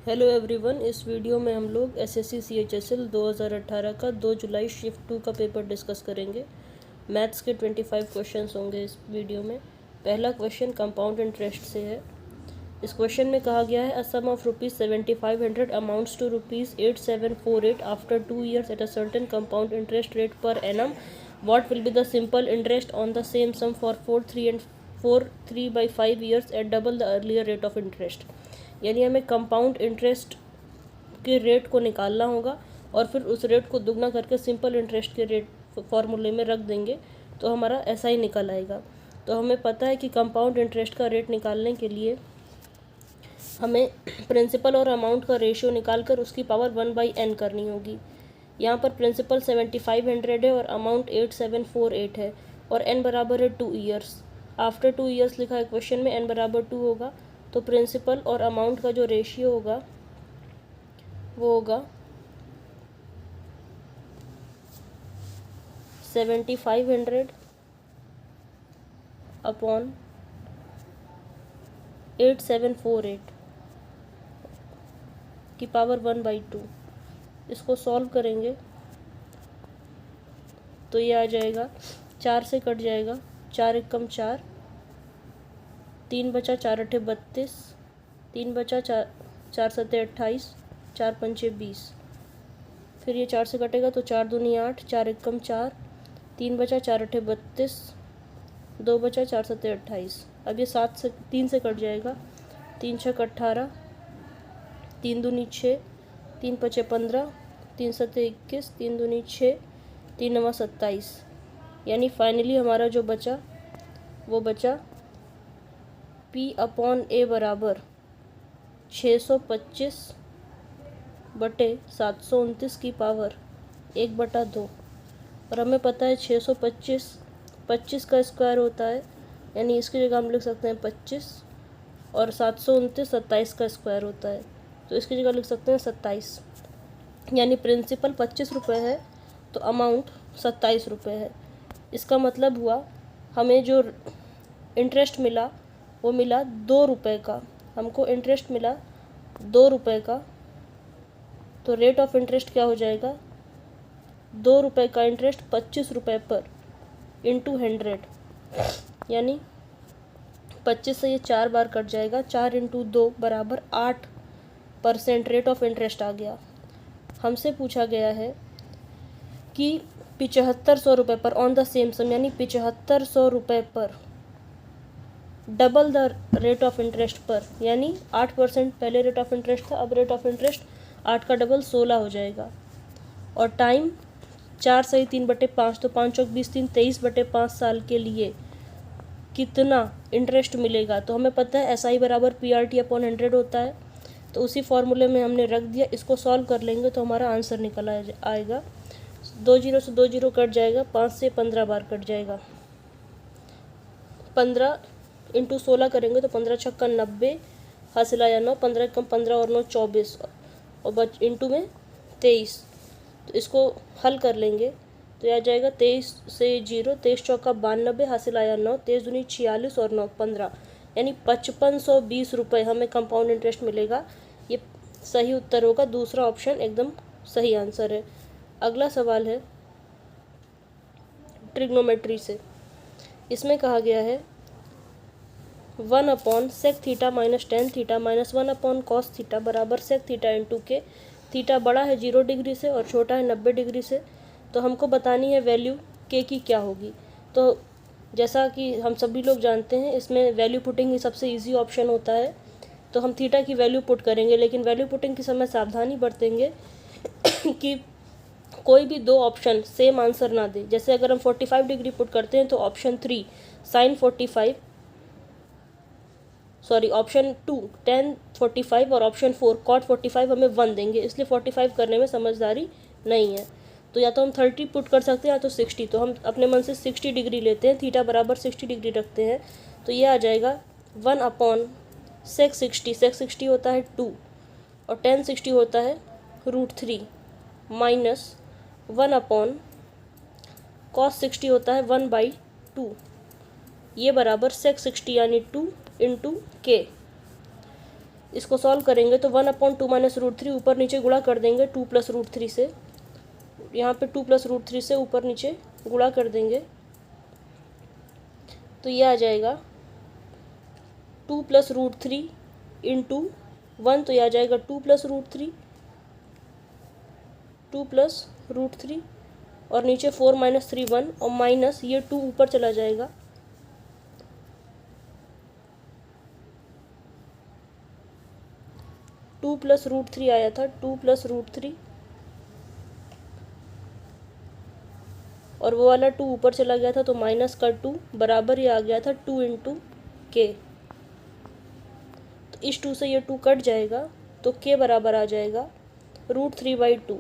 Hello everyone. इस video में हम लोग एसएससी सीएचएसएल 2018 का 2 जुलाई शिफ्ट 2 का पेपर डिस्कस करेंगे। मैथ्स के 25 क्वेश्चंस होंगे इस वीडियो में। पहला क्वेश्चन कंपाउंड इंटरेस्ट से है। इस क्वेश्चन में कहा गया है a sum of ₹7500 amounts to ₹8748 after 2 years at a certain compound interest rate per annum. What will be the simple interest on the same sum for 4 3 by 5 years at double the earlier rate of interest. यानी हमें compound interest के rate को निकालना होगा और फिर उस rate को दुगना करके सिंपल इंटरेस्ट के रेट फॉर्मूले में रख देंगे तो हमारा ऐसा ही निकल आएगा। तो हमें पता है कि कंपाउंड इंटरेस्ट का रेट निकालने के लिए हमें प्रिंसिपल और अमाउंट का रेशियो निकाल कर उसकी पावर 1/n करनी होगी। यहाँ पर प्रिंसिपल 7500 है और अमाउंट 8748 है और n बराबर है 2 ईयर्स। आफ्टर 2 ईयर्स लिखा है क्वेश्चन में, n बराबर 2 होगा तो प्रिंसिपल और अमाउंट का जो रेशियो होगा वो होगा 7500 अपॉन 8748 की पावर 1/2। इसको सॉल्व करेंगे तो ये आ जाएगा, 4 से कट जाएगा, 4 एकम 4, 3 बचा 4 अठे 32, 3 बचा 4 सत्ते 28, 4 पंचे 20। फिर ये 4 से कटेगा तो 4 दूनी 8, 4 एकम 4, 3 बचा 4 अठे 32, 2 बचा 4 सत्ते 28। अब ये 3 से कट जाएगा, 3 छक 18, 3 दूनी 6, 3 पचे 15, 3 सत्ते 21, 3 दूनी 6, 3 नवा 27। यानी फाइनली हमारा जो बचा वो बचा P/A बराबर 625/729 की पावर 1/2। और हमें पता है 625 25 का स्क्वायर होता है, यानी इसकी जगह हम लिख सकते हैं 25, और 729 27 का स्क्वायर होता है तो इसकी जगह लिख सकते हैं 27। यानी प्रिंसिपल 25 रुपये है तो अमाउंट 27 रुपये है। इसका मतलब हुआ हमें जो इंटरेस्ट मिला वो मिला 2 रुपये का। हमको इंटरेस्ट मिला 2 रुपये का, तो रेट ऑफ इंटरेस्ट क्या हो जाएगा, 2 रुपये का इंटरेस्ट 25 रुपये पर इंटू 100। यानी 25 से ये 4 बार कट जाएगा, 4 इंटू 2 बराबर 8% रेट ऑफ इंटरेस्ट आ गया। हमसे पूछा गया है कि 7500 रुपये पर ऑन द सेम सम, यानी 7500 रुपये पर double the rate of interest पर, यानी 8% पहले रेट ऑफ इंटरेस्ट था, अब रेट ऑफ इंटरेस्ट 8 का डबल 16 हो जाएगा। और टाइम 4 सही 3/5, तो 5 चौक 20, 3 23/5 साल के लिए कितना इंटरेस्ट मिलेगा। तो हमें पता है SI बराबर PRT/100 होता है, तो उसी फॉर्मूले में हमने रख दिया। इसको सॉल्व कर लेंगे तो हमारा आंसर निकल आएगा। 2 जीरो से 2 जीरो कट जाएगा, 5 से 15 बार कट जाएगा। 15 इंटू 16 करेंगे तो 15 छक्का 90, हासिल आया 9, 15 कम 15 और 9 24, और इंटू में 23। तो इसको हल कर लेंगे तो आ जाएगा 23 से 0, 23 चौका 92, हासिल आया 9, 23 दूनी 46 और 9 15, यानी 5520 रुपये हमें कंपाउंड इंटरेस्ट मिलेगा। ये सही उत्तर होगा, दूसरा ऑप्शन एकदम सही आंसर है। अगला सवाल है ट्रिग्नोमेट्री से। इसमें कहा गया है 1/sec theta minus tan theta minus 1/cos theta बराबर sec थीटा इंटू के। थीटा बड़ा है 0 डिग्री से और छोटा है 90 डिग्री से, तो हमको बतानी है वैल्यू के की क्या होगी। तो जैसा कि हम सभी लोग जानते हैं, इसमें वैल्यू पुटिंग ही सबसे इजी ऑप्शन होता है। तो हम थीटा की वैल्यू पुट करेंगे, लेकिन वैल्यू पुटिंग के समय सावधानी बरतेंगे कि कोई भी 2 ऑप्शन सेम आंसर ना दे। जैसे अगर हम 45 डिग्री पुट करते हैं तो ऑप्शन 3 sin 45, ऑप्शन 2 tan 45 और ऑप्शन 4 cot 45 हमें 1 देंगे, इसलिए 45 करने में समझदारी नहीं है। तो या तो हम 30 पुट कर सकते हैं या तो 60। तो हम अपने मन से 60 डिग्री लेते हैं, थीटा बराबर 60 डिग्री रखते हैं, तो ये आ जाएगा 1/sec 60। sec 60 होता है 2 और tan 60 होता है √3 माइनस 1/cos 60 होता है 1/2। ये बराबर sec 60 यानी 2 इंटू के। इसको सॉल्व करेंगे तो 1/2 माइनस रूट थ्री ऊपर नीचे गुणा कर देंगे 2 प्लस रूट थ्री से, यहाँ पे 2 प्लस रूट थ्री से ऊपर नीचे गुणा कर देंगे तो ये आ जाएगा 2 प्लस रूट थ्री इंटू 1, तो ये आ जाएगा 2 plus root three, 2 plus root three और नीचे 4 माइनस 3 1 और माइनस ये 2 ऊपर चला जाएगा, टू प्लस रूट थ्री आया था, 2 प्लस रूट थ्री और वो वाला 2 ऊपर चला गया था तो माइनस का 2 बराबर ये आ गया था 2 इंटू के। तो इस 2 से ये 2 कट जाएगा तो के बराबर आ जाएगा √3/2।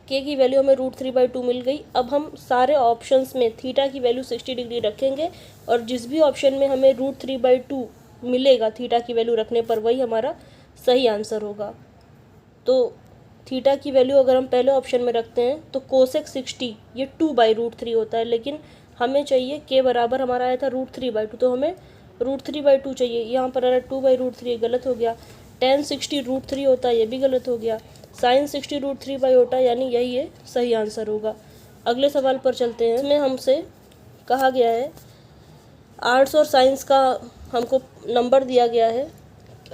के की वैल्यू हमें √3/2 मिल गई। अब हम सारे ऑप्शंस में थीटा की वैल्यू 60 डिग्री रखेंगे और जिस भी ऑप्शन में हमें √3/2 मिलेगा थीटा की वैल्यू रखने पर वही हमारा सही आंसर होगा। तो थीटा की वैल्यू अगर हम पहले ऑप्शन में रखते हैं तो कोसेक 60 ये 2/√3 होता है, लेकिन हमें चाहिए के बराबर हमारा आया था √3/2, तो हमें √3/2 चाहिए। यहाँ पर आ रहा 2/√3 गलत हो गया। tan 60 √3 होता है, ये भी गलत हो गया। sin 60 √3 होता है, यानी यही ये सही आंसर होगा। अगले सवाल पर चलते हैं। इसमें हमसे कहा गया है आर्ट्स और साइंस का हमको नंबर दिया गया है।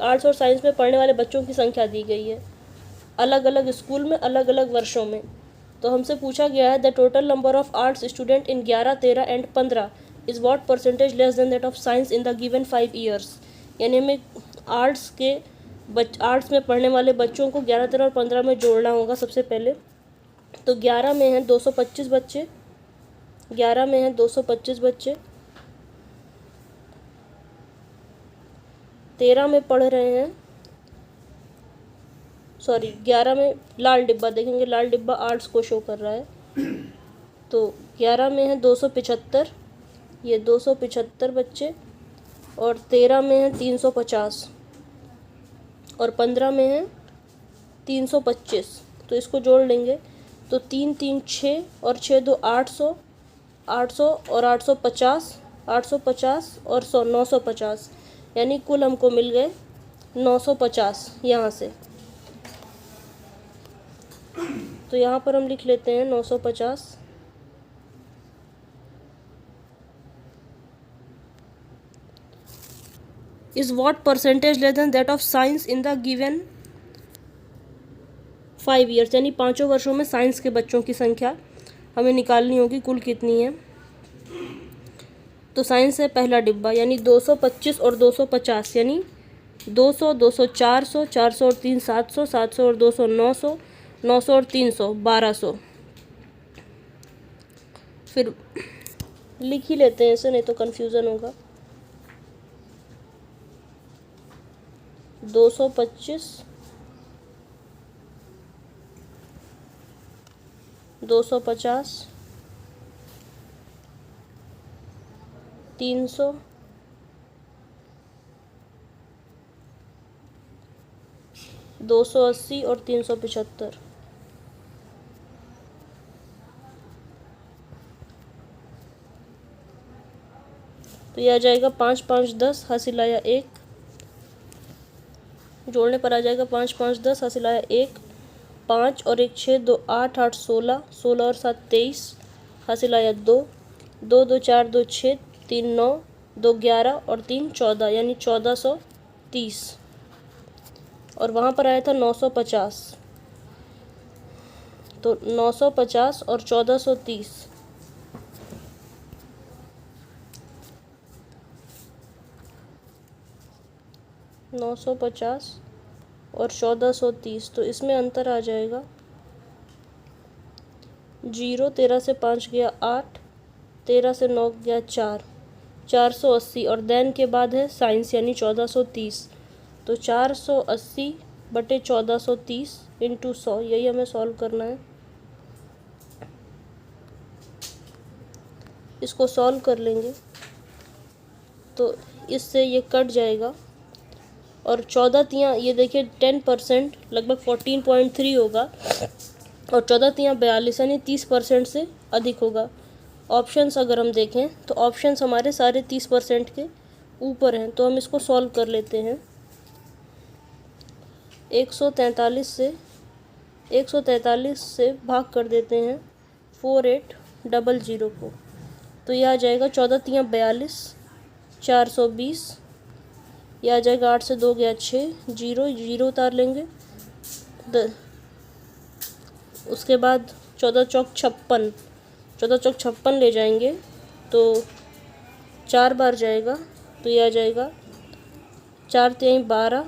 आर्ट्स और साइंस में पढ़ने वाले बच्चों की संख्या दी गई है अलग अलग स्कूल में अलग अलग वर्षों में। तो हमसे पूछा गया है the total number of arts student in 11, 13 and 15 is what percentage less than that of science in the given 5 years. यानी हमें आर्ट्स में पढ़ने वाले बच्चों को 11, 13 और 15 में जोड़ना होगा सबसे पहले। तो 11 में हैं 225 बच्चे, 11 में हैं 225 बच्चे, 13 में पढ़ रहे हैं 11 में लाल डिब्बा देखेंगे, लाल डिब्बा आर्ट्स को शो कर रहा है। तो 11 में है 275, ये 275 बच्चे, और 13 में है 350 और 15 में है 325। तो इसको जोड़ लेंगे तो 3 3 6 और 6 2 800, 800 और 850, 850 और 100 950, यानी कुल हमको मिल गए 950 यहाँ से। तो यहाँ पर हम लिख लेते हैं 950 is what percentage less than that of science in the given 5 years, यानी 5 वर्षों में साइंस के बच्चों की संख्या हमें निकालनी होगी कुल कितनी है। तो साइंस है पहला डिब्बा, यानी 225 और 250, यानी 200, 200, 400, 400 और 3 700, 700 और 200 900, 900 और 300 1200। फिर लिख ही लेते हैं इसे, नहीं तो कन्फ्यूज़न होगा। 225, 250, 300, 280 और 375। तो यह आ जाएगा 5 5 10, हासिल आया 1, जोड़ने पर आ जाएगा 5 5 10, हासिल आया 1, 5 और 1 6, 2 8 8 16, 16 और 7 23, हासिल आया 2, 2 2 4 2 6, 3 9, 2 11 और 3 14, यानी 1430। और वहाँ पर आया था 950, तो 950 और 1430, और 1430। तो इसमें अंतर आ जाएगा 0, 13 से 5 गया 8, 13 से 9 गया 4, 480 और देन के बाद है साइंस यानी 1430। तो 480 बटे 1430 इंटू 100, यही हमें सॉल्व करना है। इसको सॉल्व कर लेंगे तो इससे ये कट जाएगा और 14 तियाँ, ये देखिए 10% लगभग 14.3 होगा, और 14 तियाँ 42 यानी 30% से अधिक होगा। ऑप्शंस अगर हम देखें तो ऑप्शंस हमारे सारे 30% के ऊपर हैं। तो हम इसको सॉल्व कर लेते हैं। 143 से भाग कर देते हैं 4800 को, तो यह आ जाएगा 14 तियाँ 42, 420। यह आ जाएगा 8 से 2 गया 6, 0 0 उतार लेंगे। उसके बाद 14 चौक 56, 14 चौक 56 ले जाएंगे तो 4 बार जाएगा, तो यह आ जाएगा 4 तिहाई 12,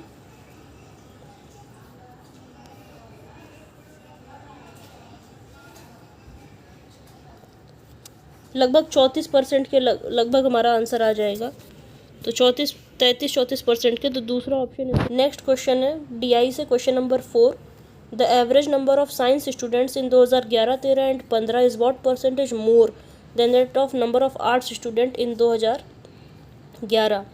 लगभग 34% के लगभग हमारा आंसर आ जाएगा। तो 33-34% के, तो दूसरा ऑप्शन है। नेक्स्ट क्वेश्चन है DI से, question number 4। The average number of science students in 2011-13 and 15 is what percentage more than that of number of arts student in 2011।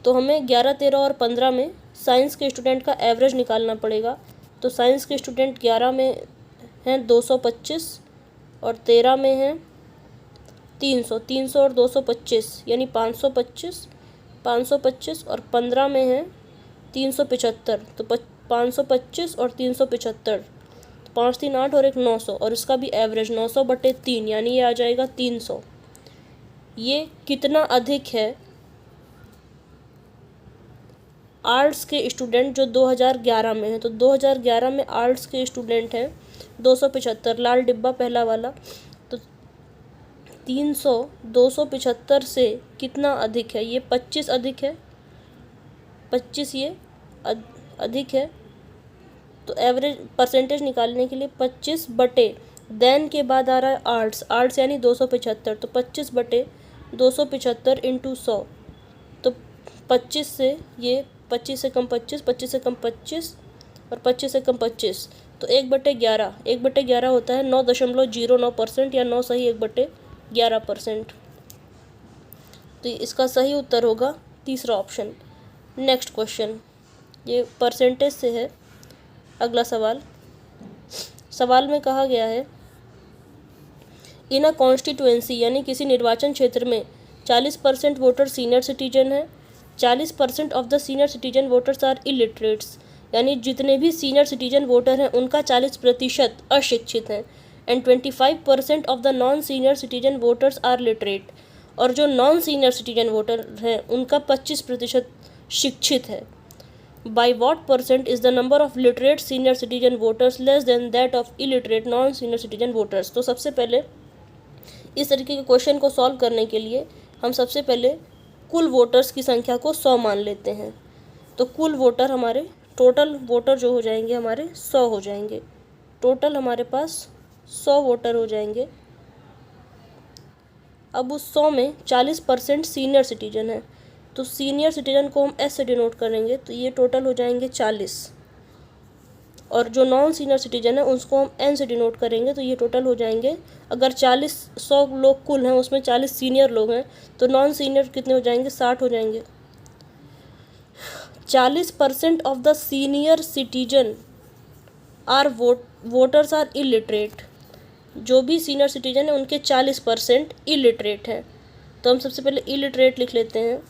तो हमें 11, 13 और 15 में साइंस के स्टूडेंट का एवरेज निकालना पड़ेगा। तो साइंस के स्टूडेंट 11 में हैं 225 और 13 में हैं 300 और 225 यानी 525 और 15 में है 375, तो 525 और 375, तो 5 3 8 और 1 900, और इसका भी एवरेज 900/3 यानी ये आ जाएगा 300। ये कितना अधिक है आर्ट्स के स्टूडेंट जो 2011 में है। तो 2011 में आर्ट्स के स्टूडेंट हैं 275, लाल डिब्बा पहला वाला। तो 300 275 से कितना अधिक है? ये 25 अधिक है, 25 ये अधिक है। तो एवरेज परसेंटेज निकालने के लिए 25 बटे देन के बाद आ रहा है आर्ट्स यानी 275, तो 25/275 इंटू 100, तो 25 से ये 25 से कम 25, 25 से कम 25 और 25 से कम 25, तो 1/11, 1/11 होता है 9.09% या 9 सही 1/11%। तो इसका सही उत्तर होगा तीसरा ऑप्शन। नेक्स्ट क्वेश्चन, ये परसेंटेज से है। अगला सवाल में कहा गया है इन अ कॉन्स्टिट्यूएंसी यानी किसी निर्वाचन क्षेत्र में 40% वोटर सीनियर सिटीजन है, 40% of the senior citizen voters are illiterates, यानी जितने भी सीनियर सिटीजन वोटर हैं उनका 40% अशिक्षित हैं, and 25% of the non senior citizen voters are literate, और जो नॉन सीनियर सिटीजन वोटर हैं उनका 25% शिक्षित है। By what percent is the number of literate senior citizen voters less than that of illiterate non senior citizen voters. तो सबसे पहले इस तरीके के क्वेश्चन को सॉल्व करने के लिए हम सबसे पहले कुल वोटर्स की संख्या को 100 मान लेते हैं। तो कुल वोटर हमारे टोटल वोटर जो हो जाएंगे हमारे 100 हो जाएंगे। टोटल हमारे पास 100 वोटर हो जाएंगे। अब उस 100 में 40% सीनियर सिटीजन है, तो सीनियर सिटीजन को हम एस से डिनोट करेंगे, तो ये टोटल हो जाएंगे 40, और जो नॉन सीनियर सिटीजन है उसको हम एन से डिनोट करेंगे, तो ये टोटल हो जाएंगे, अगर 100 लोग कुल हैं उसमें 40 सीनियर लोग हैं तो नॉन सीनियर कितने हो जाएंगे? 60 हो जाएंगे। 40% of the senior citizen are voters are illiterate, जो भी सीनियर सिटीजन है उनके 40% इलिटरेट हैं। तो हम सबसे पहले इलिटरेट लिख लेते हैं।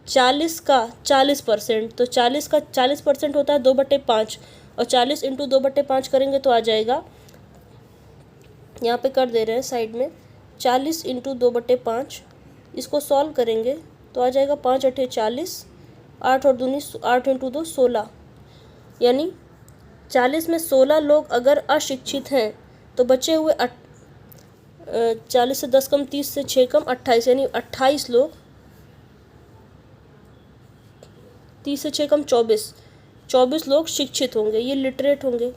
40 का 40%, तो 40 का 40% होता है 2/5, और 40 इंटू 2/5 करेंगे तो आ जाएगा, यहाँ पे कर दे रहे हैं साइड में, 40 इंटू 2/5। इसको सॉल्व करेंगे तो आ जाएगा 5 8 40, 8 और 2 8 इंटू 2 16, यानी 40 में 16 लोग अगर अशिक्षित हैं तो बचे हुए 40 से 10 कम 30 से 6 कम 28, यानी 28 लोग, 30 से 6 कम 24 लोग शिक्षित होंगे, ये लिटरेट होंगे।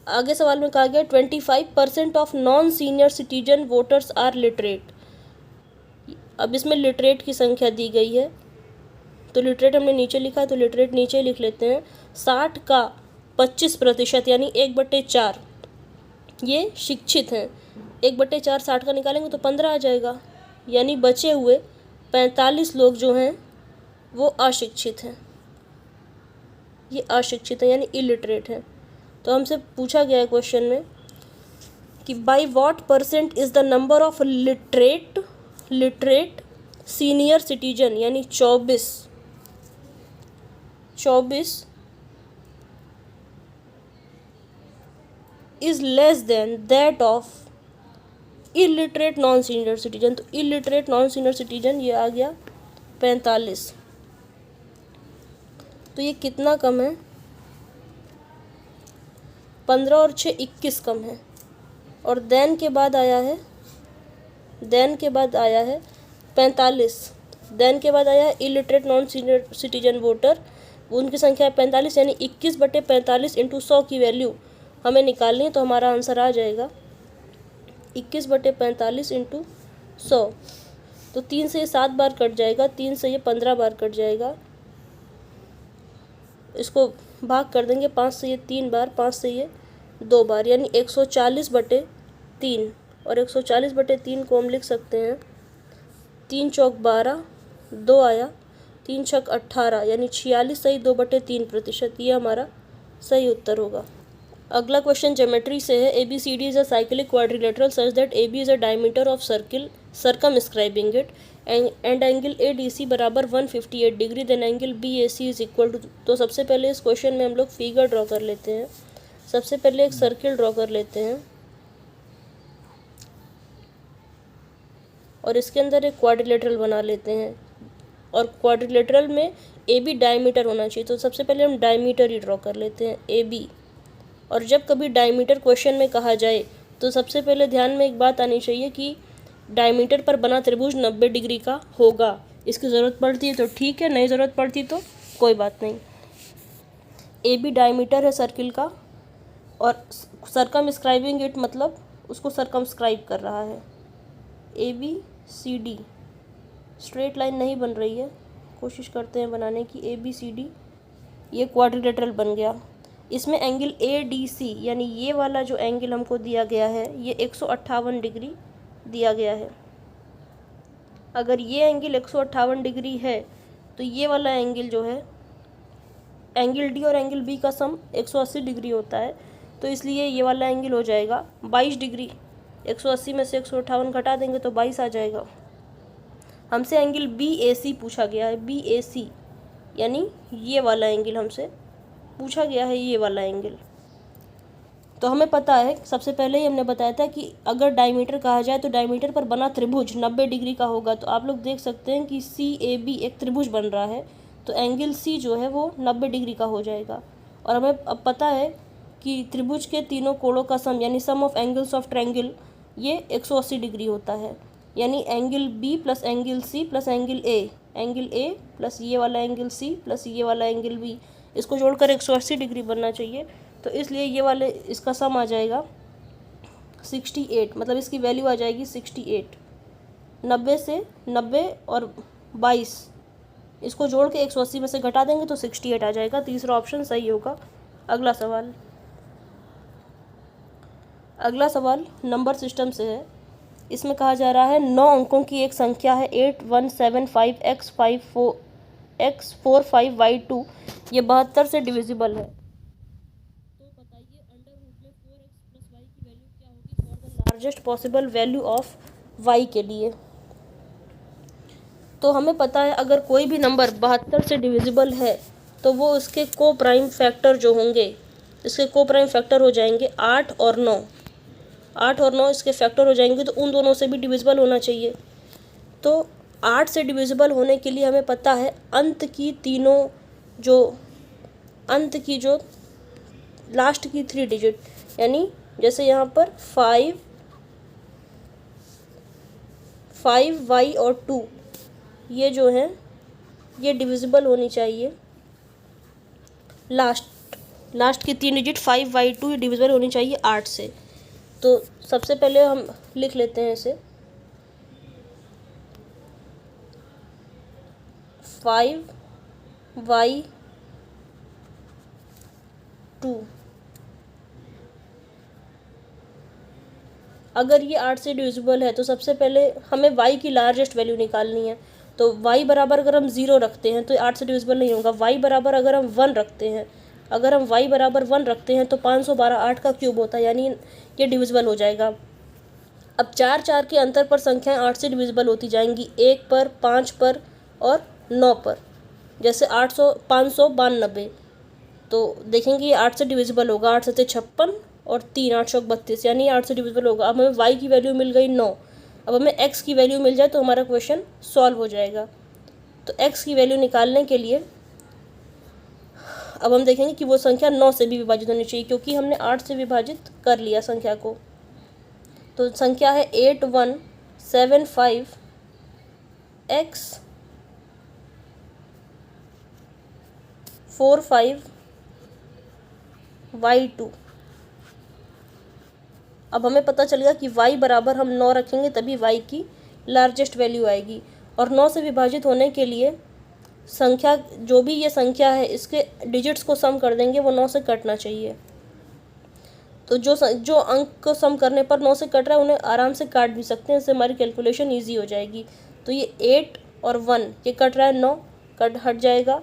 आगे सवाल में कहा गया 25% of non senior citizen voters are literate. अब इसमें लिटरेट की संख्या दी गई है, तो लिटरेट हमने नीचे लिखा है तो लिटरेट नीचे लिख लेते हैं। 60 का 25% यानी 1/4 ये शिक्षित हैं। 1/4 60 का निकालेंगे तो 15 आ जाएगा, यानी बचे हुए 45 लोग जो हैं वो अशिक्षित हैं, ये अशिक्षित हैं यानी इलिटरेट हैं। तो हमसे पूछा गया है क्वेश्चन में कि by what percent is the number of literate senior citizen, यानी 24 24 is less than that of illiterate non senior citizen. तो इलिटरेट नॉन सीनियर सिटीजन ये आ गया 45। तो ये कितना कम है? 15 और 6 21 कम है। और देन के बाद आया है 45। देन के बाद आया illiterate non senior citizen voter, उनकी संख्या है 45, यानी 21/45 इंटू 100 की वैल्यू हमें निकालनी है। तो हमारा आंसर आ जाएगा 21/45 इंटू 100। तो 3 से ये 7 बार कट जाएगा, 3 से ये 15 बार कट जाएगा। इसको भाग कर देंगे, 5 से ये 3 बार, 5 से ये 2 बार, यानी 140/3। और 140/3 को हम लिख सकते हैं 3 चौक 12, 2 आया, 3 छक 18, यानी 46 सही 2/3%। ये हमारा सही उत्तर होगा। अगला क्वेश्चन ज्योमेट्री से है। ABCD is a cyclic quadrilateral such that AB is a diameter of circle circumscribing it and angle ADC बराबर 158 degree, then angle BAC is equal to. तो सबसे पहले इस क्वेश्चन में हम लोग फिगर ड्रॉ कर लेते हैं। सबसे पहले एक सर्किल ड्रॉ कर लेते हैं और इसके अंदर एक क्वाड्रिलेटरल बना लेते हैं। और क्वाड्रिलेटरल में AB डायमीटर होना चाहिए, तो सबसे पहले हम डायमीटर ही ड्रॉ कर लेते हैं AB। और जब कभी डायमीटर क्वेश्चन में कहा जाए तो सबसे पहले ध्यान में एक बात आनी चाहिए कि डायमीटर पर बना त्रिभुज 90 डिग्री का होगा। इसकी ज़रूरत पड़ती है तो ठीक है, नहीं ज़रूरत पड़ती तो कोई बात नहीं। AB डायमीटर है सर्किल का और सर्कमस्क्राइबिंग इट मतलब उसको सर्कमस्क्राइब कर रहा है। ABCD स्ट्रेट लाइन नहीं बन रही है, कोशिश करते हैं बनाने की। ABCD ये क्वाड्रिलेटरल बन गया। इसमें एंगल ADC यानी ये वाला जो एंगल हमको दिया गया है ये 158 डिग्री दिया गया है। अगर ये एंगल 158 डिग्री है तो ये वाला एंगल जो है एंगल D और एंगल B का सम 180 डिग्री होता है, तो इसलिए ये वाला एंगल हो जाएगा 22 डिग्री। 180 में से 158 घटा देंगे तो 22 आ जाएगा। हमसे एंगल BAC पूछा गया है, BAC यानी ये वाला एंगल हमसे पूछा गया है, ये वाला एंगल। तो हमें पता है, सबसे पहले ही हमने बताया था कि अगर डायमीटर कहा जाए तो डायमीटर पर बना त्रिभुज 90 डिग्री का होगा। तो आप लोग देख सकते हैं कि CAB एक त्रिभुज बन रहा है, तो एंगल C जो है वो 90 डिग्री का हो जाएगा। और हमें अब पता है कि त्रिभुज के तीनों कोणों का सम यानी सम ऑफ एंगल्स ऑफ ट्रायंगल ये 180 डिग्री होता है, यानी angle B plus angle C plus angle A plus ये वाला एंगल C प्लस ये वाला एंगल B, इसको जोड़कर 180 डिग्री बनना चाहिए। तो इसलिए ये वाले इसका सम आ जाएगा 68, मतलब इसकी वैल्यू आ जाएगी 68। 90 से 90 और 22 इसको जोड़ के 180 में से घटा देंगे तो 68 आ जाएगा। तीसरा ऑप्शन सही होगा। अगला सवाल नंबर सिस्टम से है। इसमें कहा जा रहा है 9 अंकों की एक संख्या है 8175x45y2, ये 72 से डिविजिबल है। तो बताइए अंडर रूट में 4x प्लस वाई की वैल्यू क्या होगी for the largest possible value of y के लिए। तो हमें पता है अगर कोई भी नंबर 72 से डिविजिबल है तो वो उसके को प्राइम फैक्टर जो होंगे, इसके को प्राइम फैक्टर हो जाएंगे 8 और 9। 8 और 9 इसके फैक्टर हो जाएंगे, तो उन दोनों से भी डिविजिबल होना चाहिए। तो 8 से डिविजिबल होने के लिए हमें पता है अंत की जो लास्ट की 3 डिजिट, यानी जैसे यहाँ पर 5y और 2 ये जो है ये डिविजिबल होनी चाहिए। लास्ट की 3 डिजिट 5y2 ये डिविजिबल होनी चाहिए 8 से। तो सबसे पहले हम लिख लेते हैं इसे 5y2। अगर ये 8 से डिविजिबल है तो सबसे पहले हमें y की लार्जेस्ट वैल्यू निकालनी है। तो y बराबर अगर हम 0 रखते हैं तो 8 से डिविजिबल नहीं होगा। y बराबर अगर हम 1 रखते हैं, y बराबर 1 रखते हैं तो 512 8 का क्यूब होता है, यानी ये डिविजिबल हो जाएगा। अब 4 के अंतर पर संख्याएं 8 से डिविजिबल होती जाएंगी, 1 पर, 5 पर और 9 पर। जैसे 800 592, तो देखेंगे ये 8 से डिविजिबल होगा, 8 से 56 और 3 832, यानी 8 से डिविजिबल होगा। अब हमें y की वैल्यू मिल गई 9। अब हमें x की वैल्यू मिल जाए तो हमारा क्वेश्चन सॉल्व हो जाएगा। तो x की वैल्यू निकालने के लिए अब हम देखेंगे कि वो संख्या 9 से भी विभाजित होनी चाहिए, क्योंकि हमने 8 से विभाजित कर लिया संख्या को। तो संख्या है 8175 x 45 y2। अब हमें पता चलेगा कि y बराबर हम 9 रखेंगे तभी y की लार्जेस्ट वैल्यू आएगी। और 9 से विभाजित होने के लिए संख्या, जो भी ये संख्या है, इसके डिजिट्स को सम कर देंगे, वो 9 से कटना चाहिए। तो जो अंक को सम करने पर 9 से कट रहा है उन्हें आराम से काट भी सकते हैं, इससे हमारी कैलकुलेशन ईजी हो जाएगी। तो ये 8 और 1 ये कट रहा है, 9 हट जाएगा।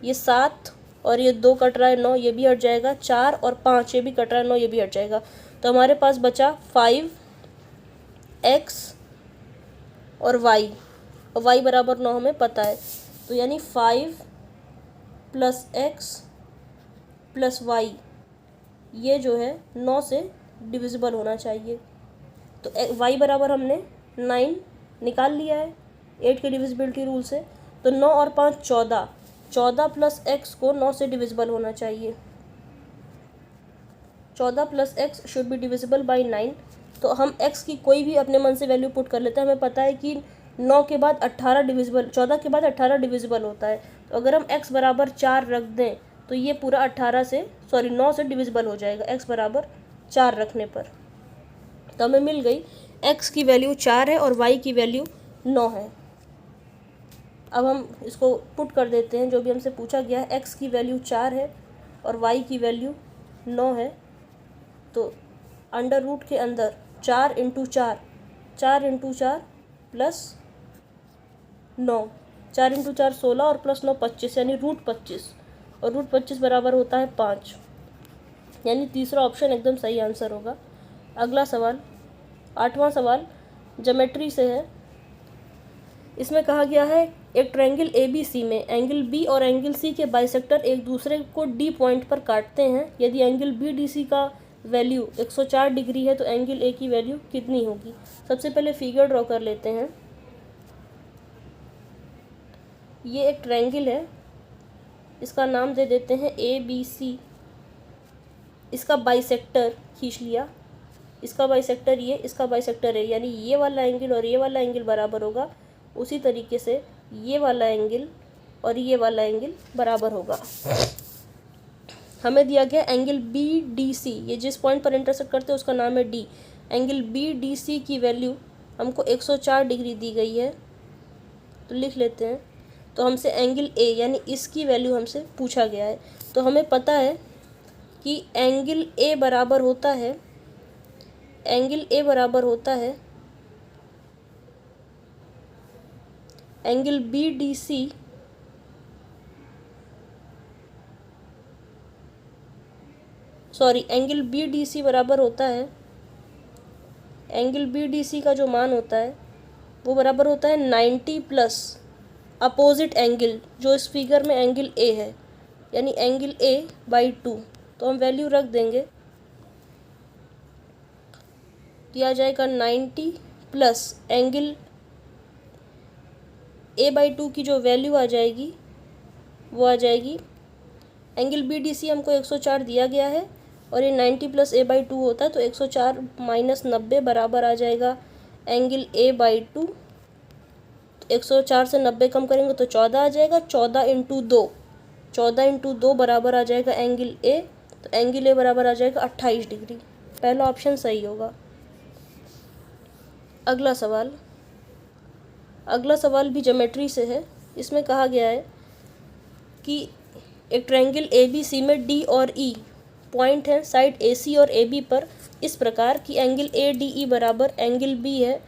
ये 7 और ये 2 कट रहा है, 9 ये भी हट जाएगा। 4 और 5 ये भी कट रहा है, 9 ये भी हट जाएगा। तो हमारे पास बचा 5x और y, और y बराबर 9 हमें पता है। तो यानी 5 + x + y ये जो है 9 से डिविजिबल होना चाहिए। तो y बराबर हमने 9 निकाल लिया है 8 के डिविजिबिलिटी रूल से। तो 9 और 5 14, 14 + x को 9 से डिविजिबल होना चाहिए। 14 + x should be divisible by 9। तो हम x की कोई भी अपने मन से वैल्यू पुट कर लेते हैं। हमें पता है कि 9 के बाद 18 डिविजिबल, 14 के बाद 18 डिविजिबल होता है। तो अगर हम x बराबर 4 रख दें तो ये पूरा 9 से डिविजिबल हो जाएगा x बराबर 4 रखने पर। तो हमें मिल गई x की वैल्यू 4 है और y की वैल्यू 9 है। अब हम इसको पुट कर देते हैं, जो भी हमसे पूछा गया है। x की वैल्यू 4 है और y की वैल्यू 9 है। तो अंडर रूट के अंदर 4 × 4, 4 × 4 + 9, 4 × 4 16 और +9 25, यानी √25, और √25 बराबर होता है 5, यानी तीसरा ऑप्शन एकदम सही आंसर होगा। अगला सवाल, 8वां सवाल ज्योमेट्री से है। इसमें कहा गया है एक ट्रायंगल ABC में एंगल B और एंगल C के बाइसेक्टर एक दूसरे को D पॉइंट पर काटते हैं। यदि एंगल BDC का वैल्यू 104 डिग्री है तो एंगल A की वैल्यू कितनी होगी। सबसे पहले फिगर ड्रॉ कर लेते हैं। ये एक ट्रायंगल है, इसका नाम दे देते हैं ABC। इसका बाइसेक्टर खींच लिया, इसका बाइसेक्टर ये, इसका बाइसेक्टर है, यानी ये वाला एंगल और ये वाला एंगल बराबर होगा। उसी तरीके से ये वाला एंगल और ये वाला एंगल बराबर होगा। हमें दिया गया एंगल BDC, ये जिस पॉइंट पर इंटरसेक्ट करते हैं उसका नाम है D। एंगल BDC की वैल्यू हमको 104 डिग्री दी गई है, तो लिख लेते हैं। तो हमसे एंगल A यानी इसकी वैल्यू हमसे पूछा गया है। तो हमें पता है कि एंगल A बराबर होता है, एंगल A बराबर होता है एंगल BDC एंगल BDC बराबर होता है, एंगल BDC का जो मान होता है वो बराबर होता है 90 प्लस अपोजिट एंगल, जो इस फिगर में एंगल A है, यानी एंगल A/2। तो हम वैल्यू रख देंगे, दिया जाएगा 90 प्लस एंगल A/2 की जो वैल्यू आ जाएगी वो आ जाएगी, एंगल BDC हमको 104 दिया गया है और ये 90 प्लस A/2 होता है, तो 104 - 90 बराबर आ जाएगा एंगल A/2। 104 से 90 कम करेंगे तो 14 आ जाएगा। 14 × 2 बराबर आ जाएगा एंगल A। तो एंगल A बराबर आ जाएगा 28 डिग्री। पहला ऑप्शन सही होगा। अगला सवाल भी ज्योमेट्री से है। इसमें कहा गया है कि एक ट्रायंगल ABC में D और E पॉइंट है साइड AC और AB पर इस प्रकार कि एंगल ADE बराबर एंगल B है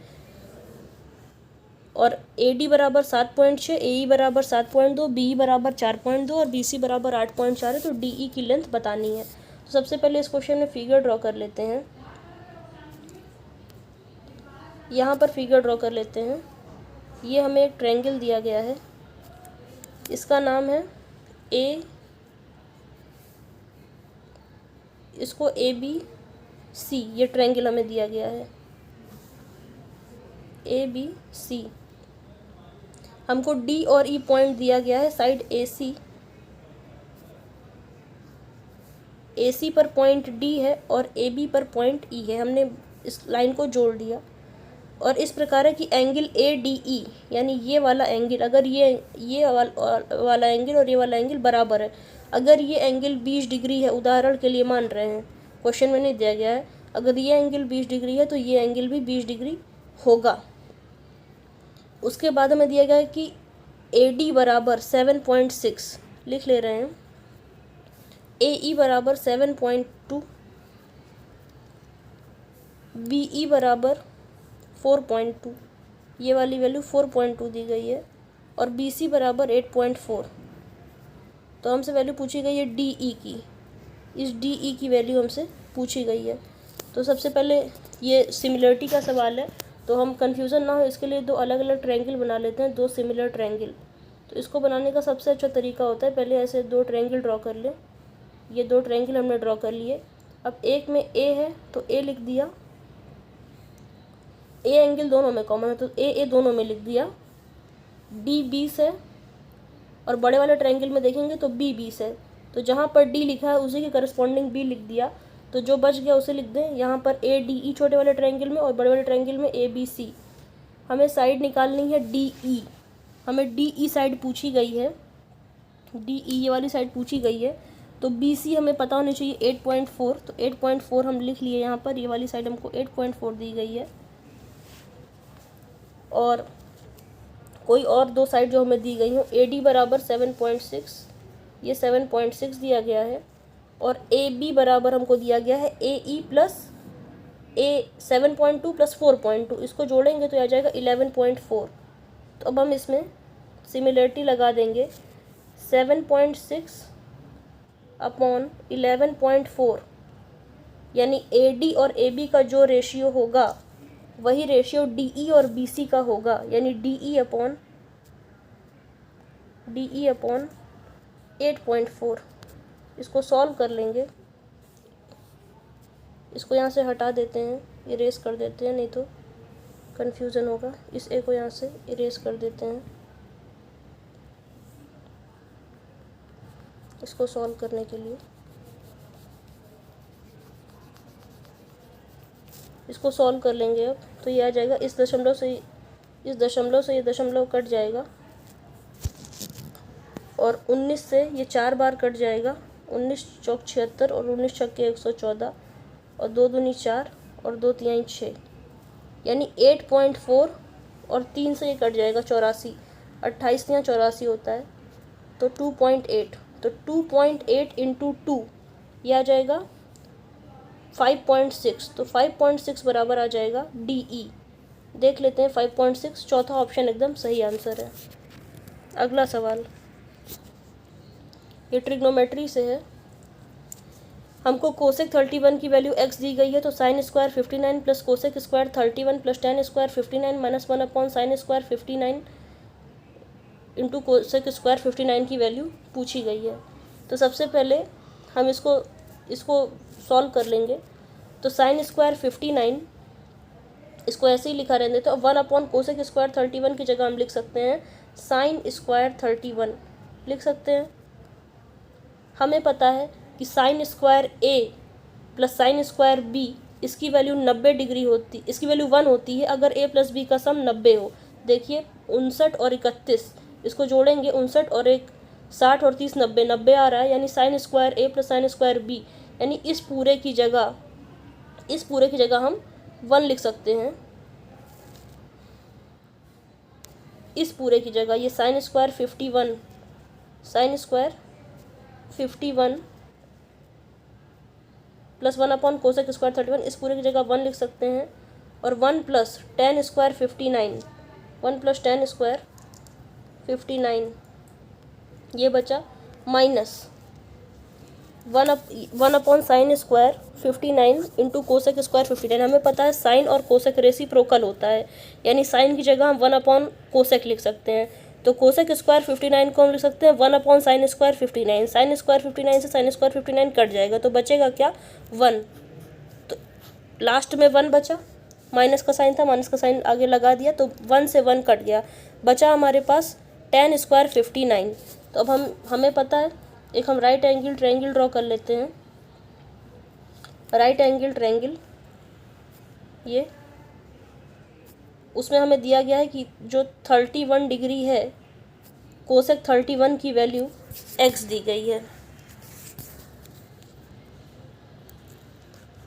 और AD बराबर 7.6, AE बराबर 7.2, BE बराबर 4.2 और BC बराबर 8.4 है। तो DE की लेंथ बतानी है। तो सबसे पहले इस क्वेश्चन में फिगर ड्रॉ कर लेते हैं। यहाँ पर फिगर ड्रॉ कर लेते हैं। ये हमें एक ट्रायंगल दिया गया है, इसका नाम है ए, इसको ए बी सी, ये ट्रायंगल हमें दिया गया है ए बी सी। हमको डी और ई पॉइंट दिया गया है साइड ए सी पर पॉइंट डी है और ए बी पर पॉइंट ई है। हमने इस लाइन को जोड़ दिया और इस प्रकार है कि एंगल ए डी ई, यानी ये वाला एंगल, अगर ये वाला एंगल और ये वाला एंगल बराबर है, अगर ये एंगल 20 डिग्री है, उदाहरण के लिए मान रहे हैं, क्वेश्चन में नहीं दिया गया है, अगर ये एंगल 20 डिग्री है तो ये एंगल भी 20 डिग्री होगा। उसके बाद हमें दिया गया है कि ए डी बराबर 7.6, लिख ले रहे हैं, ए ई बराबर 7.2, बी ई बराबर 4.2, ये वाली वैल्यू 4.2 दी गई है, और बी सी बराबर 8.4। तो हमसे वैल्यू पूछी गई है डी ई की, इस डी ई की वैल्यू हमसे पूछी गई है। तो सबसे पहले ये सिमिलरिटी का सवाल है, तो हम कन्फ्यूज़न ना हो इसके लिए दो अलग अलग ट्रायंगल बना लेते हैं, दो सिमिलर ट्रायंगल। तो इसको बनाने का सबसे अच्छा तरीका होता है, पहले ऐसे दो ट्रायंगल ड्रॉ कर लें। ये दो ट्रायंगल हमने ड्रॉ कर लिए। अब एक में ए है तो ए लिख दिया, ए एंगल दोनों में कॉमन है तो ए दोनों में लिख दिया। डी 20 है और बड़े वाले ट्रायंगल में देखेंगे तो बी 20 है, तो जहाँ पर डी लिखा है उसी के करस्पॉन्डिंग बी लिख दिया। तो जो बच गया उसे लिख दें यहाँ पर ए डी ई छोटे वाले ट्रायंगल में और बड़े वाले ट्रायंगल में ए बी सी। हमें साइड निकालनी है डी ई, हमें डी ई साइड पूछी गई है, डी ई ये वाली साइड पूछी गई है। तो बी सी हमें पता होनी चाहिए 8.4, तो 8.4 हम लिख लिए यहाँ पर, ये वाली साइड हमको 8.4 दी गई है। और कोई और दो साइड जो हमें दी गई हो, ए डी बराबर 7.6, ये 7.6 दिया गया है, और ए बी बराबर हमको दिया गया है ए ई प्लस ए 7.2 प्लस 4.2, इसको जोड़ेंगे तो आ जाएगा 11.4। तो अब हम इसमें सिमिलरिटी लगा देंगे, 7.6 अपॉन 11.4, यानी ए डी और ए बी का जो रेशियो होगा वही रेशियो डी ई और बी सी का होगा, यानी डी ई अपॉन 8.4। इसको सॉल्व कर लेंगे, इसको यहाँ से हटा देते हैं, इरेज कर देते हैं, नहीं तो कन्फ्यूज़न होगा। इस ए को यहाँ से इरेज कर देते हैं, इसको सॉल्व करने के लिए। इसको सॉल्व कर लेंगे अब, तो ये आ जाएगा, इस दशमलव से ये दशमलव कट जाएगा, और 19 से ये 4 बार कट जाएगा, 19 चौक 76 और 19 छक्के 114, और 2 दूनी 4 और 2 तिहाई 6, यानी 8.4, और 3 से ये कट जाएगा 84, 28 तिहाई 84 होता है, तो 2.8, तो 2.8 इंटू 2 ये आ जाएगा 5.6, तो 5.6 बराबर आ जाएगा डी ई। देख लेते हैं 5.6, चौथा ऑप्शन एकदम सही आंसर है। अगला सवाल ये ट्रिग्नोमेट्री से है। हमको कोसेक 31 की वैल्यू x दी गई है, तो sine square 59 plus cosec square 31 plus ten square 59 minus 1 upon sine square 59 into cosec square 59 की वैल्यू पूछी गई है। तो सबसे पहले हम इसको सॉल्व कर लेंगे। तो साइन स्क्वायर 59, इसको ऐसे ही लिखा रहने, तो 1 अपॉन कोसेक स्क्वायर 31 की जगह हम लिख सकते हैं साइन स्क्वायर 31 लिख सकते हैं। हमें पता है कि साइन स्क्वायर ए प्लस साइन स्क्वायर बी, इसकी वैल्यू 90 डिग्री होती, इसकी वैल्यू 1 होती है अगर ए प्लस बी का सम 90 हो। देखिए 59 और 31, इसको जोड़ेंगे 59 और 1 60 और 30 90, 90 आ रहा है, यानी साइन स्क्वायर ए प्लस साइन स्क्वायर बी, यानी इस पूरे की जगह हम 1 लिख सकते हैं। इस पूरे की जगह ये sine square 51 plus 1 upon cosec square 31, इस पूरे की जगह 1 लिख सकते हैं। और 1 plus ten square 59, 1 plus ten square 59, ये बचा minus 1 upon sine square 59 into cosec square 59। हमें पता है साइन और कोसेक रेसिप्रोकल होता है, यानी साइन की जगह हम 1 अपॉन कोसेक लिख सकते हैं। तो कोसेक स्क्वायर 59 को हम लिख सकते हैं 1 साइन स्क्वायर 59। साइन स्क्वायर 59 से साइन स्क्वायर 59 कट जाएगा, तो बचेगा क्या 1। तो लास्ट में 1 बचा, माइनस का साइन था, माइनस का साइन आगे लगा दिया, तो 1 से 1 कट गया, बचा हमारे पास tan स्क्वायर 59। तो अब हमें पता है, एक हम राइट एंगल ट्रायंगल ड्रॉ कर लेते हैं। राइट एंगल ट्रायंगल, ये उसमें हमें दिया गया है कि जो 31 डिग्री है, कोसेक 31 की वैल्यू x दी गई है।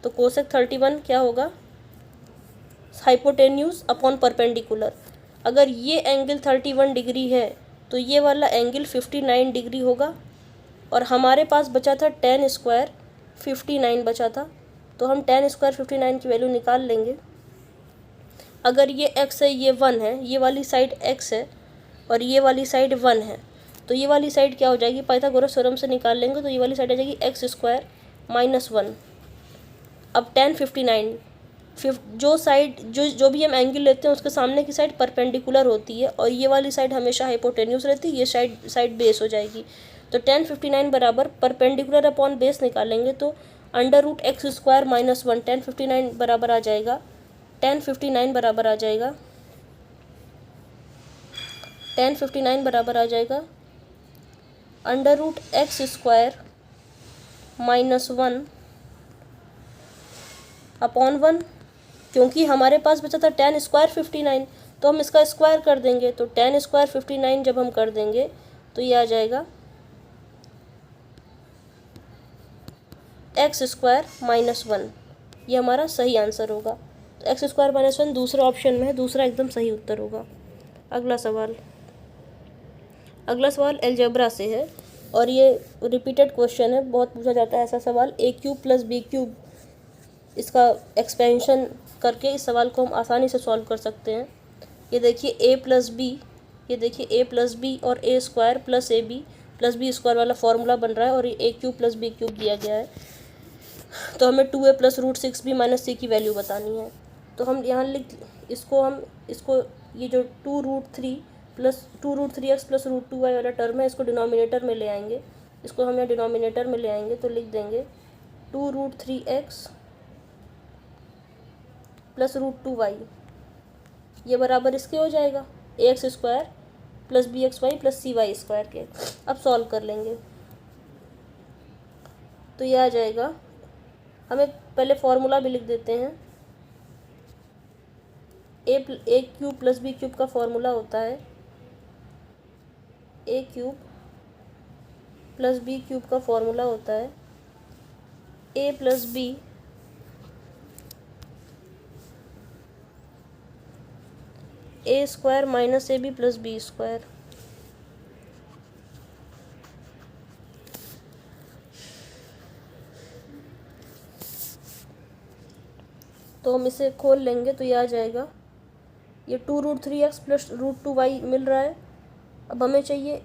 तो कोसेक 31 क्या होगा, हाइपोटेन्यूज अपॉन परपेंडिकुलर। अगर ये एंगल 31 डिग्री है तो ये वाला एंगल 59 डिग्री होगा, और हमारे पास बचा था tan स्क्वायर 59 बचा था, तो हम tan स्क्वायर 59 की वैल्यू निकाल लेंगे। अगर ये x है, ये 1 है, ये वाली साइड x है और ये वाली साइड 1 है, तो ये वाली साइड क्या हो जाएगी, पाइथागोरस थ्योरम से निकाल लेंगे, तो ये वाली साइड आ जाएगी x स्क्वायर माइनस 1। अब tan 59, जो साइड जो भी हम एंगल लेते हैं उसके सामने की साइड परपेंडिकुलर होती है, और ये वाली साइड हमेशा हाइपोटेन्यूज रहती है, ये साइड बेस हो जाएगी। तो tan 59 बराबर परपेंडिकुलर अपॉन बेस निकालेंगे, तो under root x square minus 1, tan 59 बराबर आ जाएगा, tan 59 बराबर आ जाएगा, tan 59 बराबर आ जाएगा under root x square minus 1 upon 1, क्योंकि हमारे पास बचा था tan स्क्वायर 59, तो हम इसका स्क्वायर कर देंगे, तो tan स्क्वायर 59 जब हम कर देंगे तो ये आ जाएगा एक्स स्क्वायर माइनस 1। ये हमारा सही आंसर होगा। तो एक्स स्क्वायर माइनस 1 दूसरा ऑप्शन में है, दूसरा एकदम सही उत्तर होगा। अगला सवाल अलजेब्रा से है, और ये रिपीटेड क्वेश्चन है, बहुत पूछा जाता है ऐसा सवाल। a cube plus b cube, इसका एक्सपेंशन करके इस सवाल को हम आसानी से सॉल्व कर सकते हैं। ये देखिए a प्लस बी, ये देखिए a प्लस बी और a square plus a b plus b square वाला फॉर्मूला बन रहा है, और ये a cube plus b cube दिया गया है। तो हमें 2a plus root 6b minus c की वैल्यू बतानी है। तो हम यहाँ इसको ये जो 2√3 प्लस 2√3x प्लस √2y वाला टर्म है, इसको डिनोमिनेटर में ले आएंगे। इसको हम यहाँ डिनोमिनेटर में ले आएंगे, तो लिख देंगे 2√3x प्लस √2y, ये बराबर इसके हो जाएगा ax square plus bxy plus cy square के। अब सॉल्व कर लेंगे, तो ये आ जाएगा। हमें पहले फॉर्मूला भी लिख देते हैं। a cube plus b cube का फॉर्मूला होता है, a cube plus b cube का फॉर्मूला होता है a plus b a square minus a b plus b square. तो हम इसे खोल लेंगे, तो ये आ जाएगा, ये 2√3x प्लस √2y मिल रहा है। अब हमें चाहिए,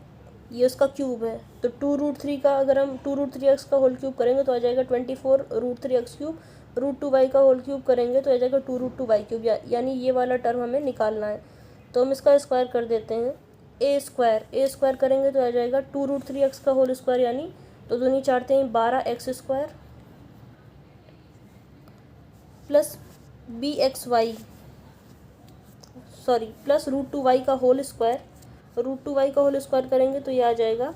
ये उसका क्यूब है, तो 2√3 का अगर हम 2√3x का होल क्यूब करेंगे तो आ जाएगा 24√3x क्यूब, √2y का होल क्यूब करेंगे तो आ जाएगा 2√2y क्यूब, यानी ये वाला टर्म हमें निकालना है। तो हम इसका स्क्वायर कर देते हैं, a स्क्वायर करेंगे तो आ जाएगा 2√3x का होल स्क्वायर, यानी तो दूनी चारते हैं 12x square plus plus √2y का होल स्क्वायर। √2y का होल स्क्वायर करेंगे तो ये आ जाएगा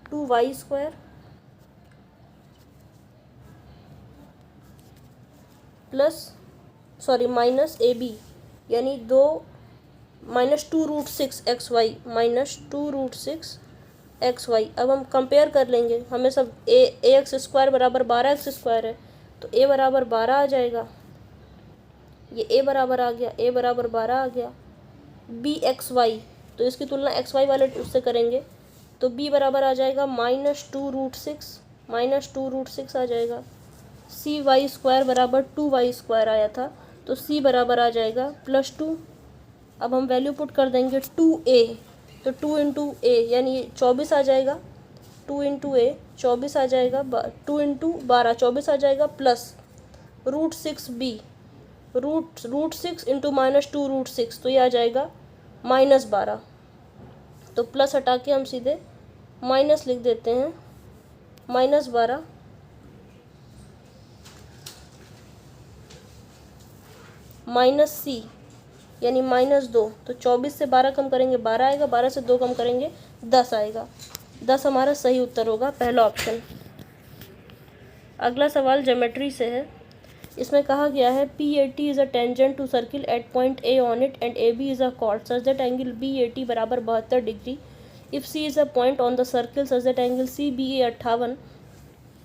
2y square minus a b, यानी माइनस 2√6xy माइनस 2√6xy। अब हम कंपेयर कर लेंगे, हमें सब ax स्क्वायर बराबर 12x स्क्वायर है, तो a बराबर 12 आ जाएगा, ये a बराबर आ गया, a बराबर 12 आ गया। bxy, तो इसकी तुलना xy वाले उससे करेंगे, तो b बराबर आ जाएगा माइनस 2√6 आ जाएगा। cy स्क्वायर बराबर 2y स्क्वायर आया था, तो c बराबर आ जाएगा प्लस 2। अब हम वैल्यू पुट कर देंगे 2a, तो 2 इंटू ए यानी 24 आ जाएगा, 2 इंटू ए 24 आ जाएगा, 2 इंटू 12 24 आ जाएगा, प्लस √6b, √6 इंटू माइनस 2√6, तो ये आ जाएगा -12, तो प्लस हटा के हम सीधे माइनस लिख देते हैं। -12 माइनस सी यानी -2, तो 24 से 12 कम करेंगे 12 आएगा, 12 से 2 कम करेंगे 10 आएगा। 10 हमारा सही उत्तर होगा, पहला ऑप्शन। अगला सवाल ज्योमेट्री से है। इसमें कहा गया है PAT is a tangent to circle at point A on it and AB is a chord such that angle BAT बराबर 72 डिग्री। If C is a point on the circle such that angle CBA 58,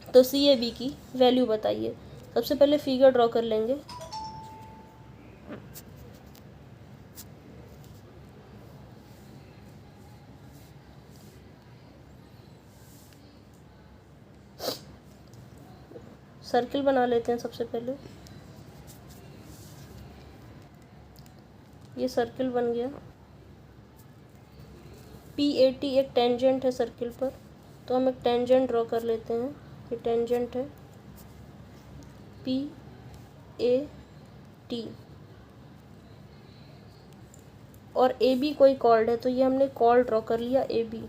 तो CAB की value बताइए। सबसे पहले figure draw कर लेंगे। Circle बना लेते हैं सबसे पहले। ये सर्किल बन गया। PAT एक टेंजेंट है सर्किल पर, तो हम एक टेंजेंट ड्रॉ कर लेते हैं। ये टेंजेंट है PAT, और AB कोई कॉर्ड है, तो ये हमने कॉर्ड ड्रॉ कर लिया AB।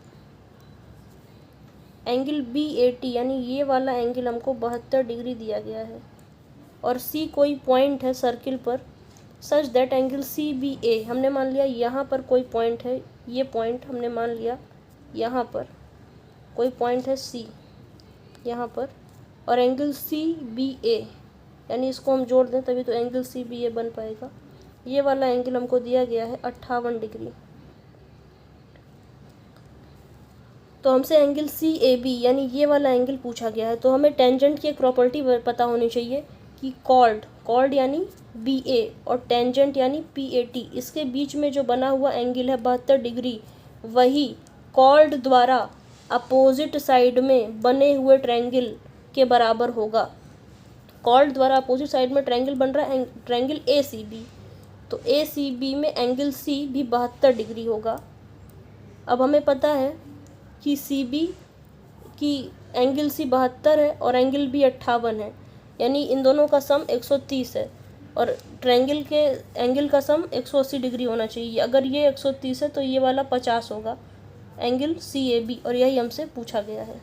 एंगल BAT यानी ये वाला एंगल हमको 72 डिग्री दिया गया है, और C कोई पॉइंट है सर्किल पर सच दैट एंगल CBA हमने मान लिया यहाँ पर कोई पॉइंट है, ये पॉइंट हमने मान लिया यहाँ पर कोई पॉइंट है C यहाँ पर, और एंगल CBA यानी इसको हम जोड़ दें तभी तो एंगल CBA बन पाएगा। ये वाला एंगल हमको दिया गया है 58 डिग्री। तो हमसे एंगल CAB यानी ये वाला एंगल पूछा गया है, तो हमें टेंजेंट की एक प्रॉपर्टी पता होनी चाहिए कि कॉर्ड यानी BA और टेंजेंट यानी PAT, इसके बीच में जो बना हुआ एंगल है 72 डिग्री, वही कॉर्ड द्वारा अपोजिट साइड में बने हुए ट्रायंगल के बराबर होगा। कॉर्ड द्वारा अपोजिट साइड में ट्रायंगल बन रहा है, ट्रायंगल ACB, तो ACB में एंगल C भी 72 डिग्री होगा। अब हमें पता है कि CB की एंगल C 72 है और एंगल B 58 है, यानी इन दोनों का सम 130 है, और ट्रायंगल के एंगल का सम 180 डिग्री होना चाहिए। अगर ये 130 है तो ये वाला 50 होगा, एंगल CAB, और यही हमसे पूछा गया है।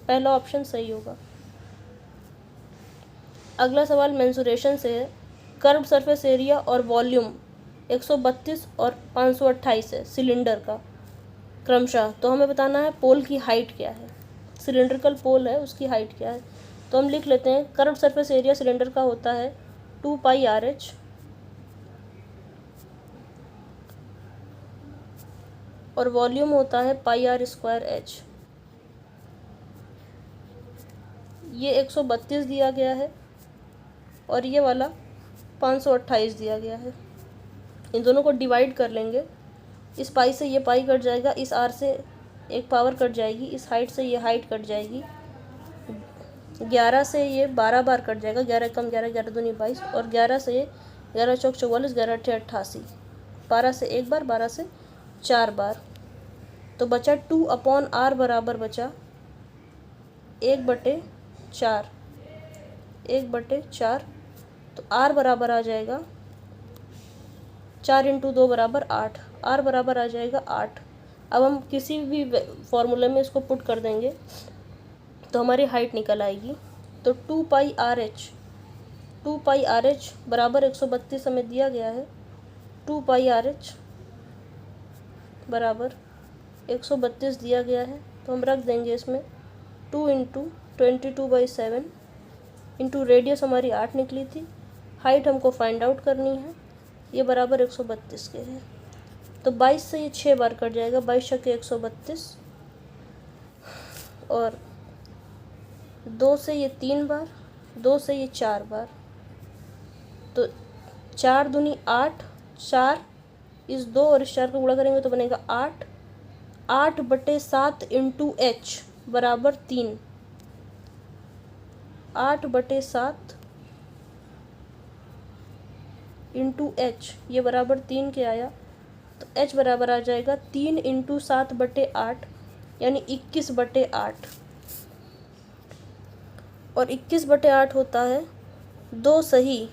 पहला ऑप्शन सही होगा। अगला सवाल मेंसुरेशन से है। कर्व्ड सरफेस एरिया और वॉल्यूम 132 और 528 है सिलेंडर का क्रमशः, तो हमें बताना है पोल की हाइट क्या है। सिलेंड्रिकल पोल है, उसकी हाइट क्या है, तो हम लिख लेते हैं कर्व्ड सरफेस एरिया सिलेंडर का होता है 2πRH, और वॉल्यूम होता है πr²H। ये 132 दिया गया है और ये वाला 528 दिया गया है। इन दोनों को डिवाइड कर लेंगे, इस पाई से ये पाई कट जाएगा, इस R से एक पावर कट जाएगी, इस हाइट से ये हाइट कट जाएगी, 11 से ये 12 बार कट जाएगा, 11 कम 11, 11 दूनी 22, और 11 से ये 11 चौक 44, 11 अट्ठे 88, 12 से एक बार, 12 से 4 बार, तो बचा 2/R बराबर बचा 1/4, 1/4, तो R बराबर आ जाएगा 4 × 2 बराबर 8, R बराबर आ जाएगा 8। अब हम किसी भी फॉर्मूले में इसको पुट कर देंगे तो हमारी हाइट निकल आएगी। तो 2πRH बराबर 132 हमें दिया गया है, 2πRH बराबर 132 दिया गया है, तो हम रख देंगे इसमें 2 × 22/7 इंटू रेडियस हमारी 8 निकली थी, हाइट हमको फाइंड आउट करनी है, ये बराबर 132 के है। तो 22 से ये 6 बार कट जाएगा, 22 × 132, और 2 से ये 3 बार, 2 से ये 4 बार, तो 4 दूनी 8, 4 इस 2 और इस 4 को गुणा करेंगे तो बनेगा 8, 8/7 × H बराबर 3, 8/7 × H ये बराबर 3 के आया, तो H बराबर आ जाएगा 3 × 7/8 यानी 21/8, और 21/8 होता है 2 सही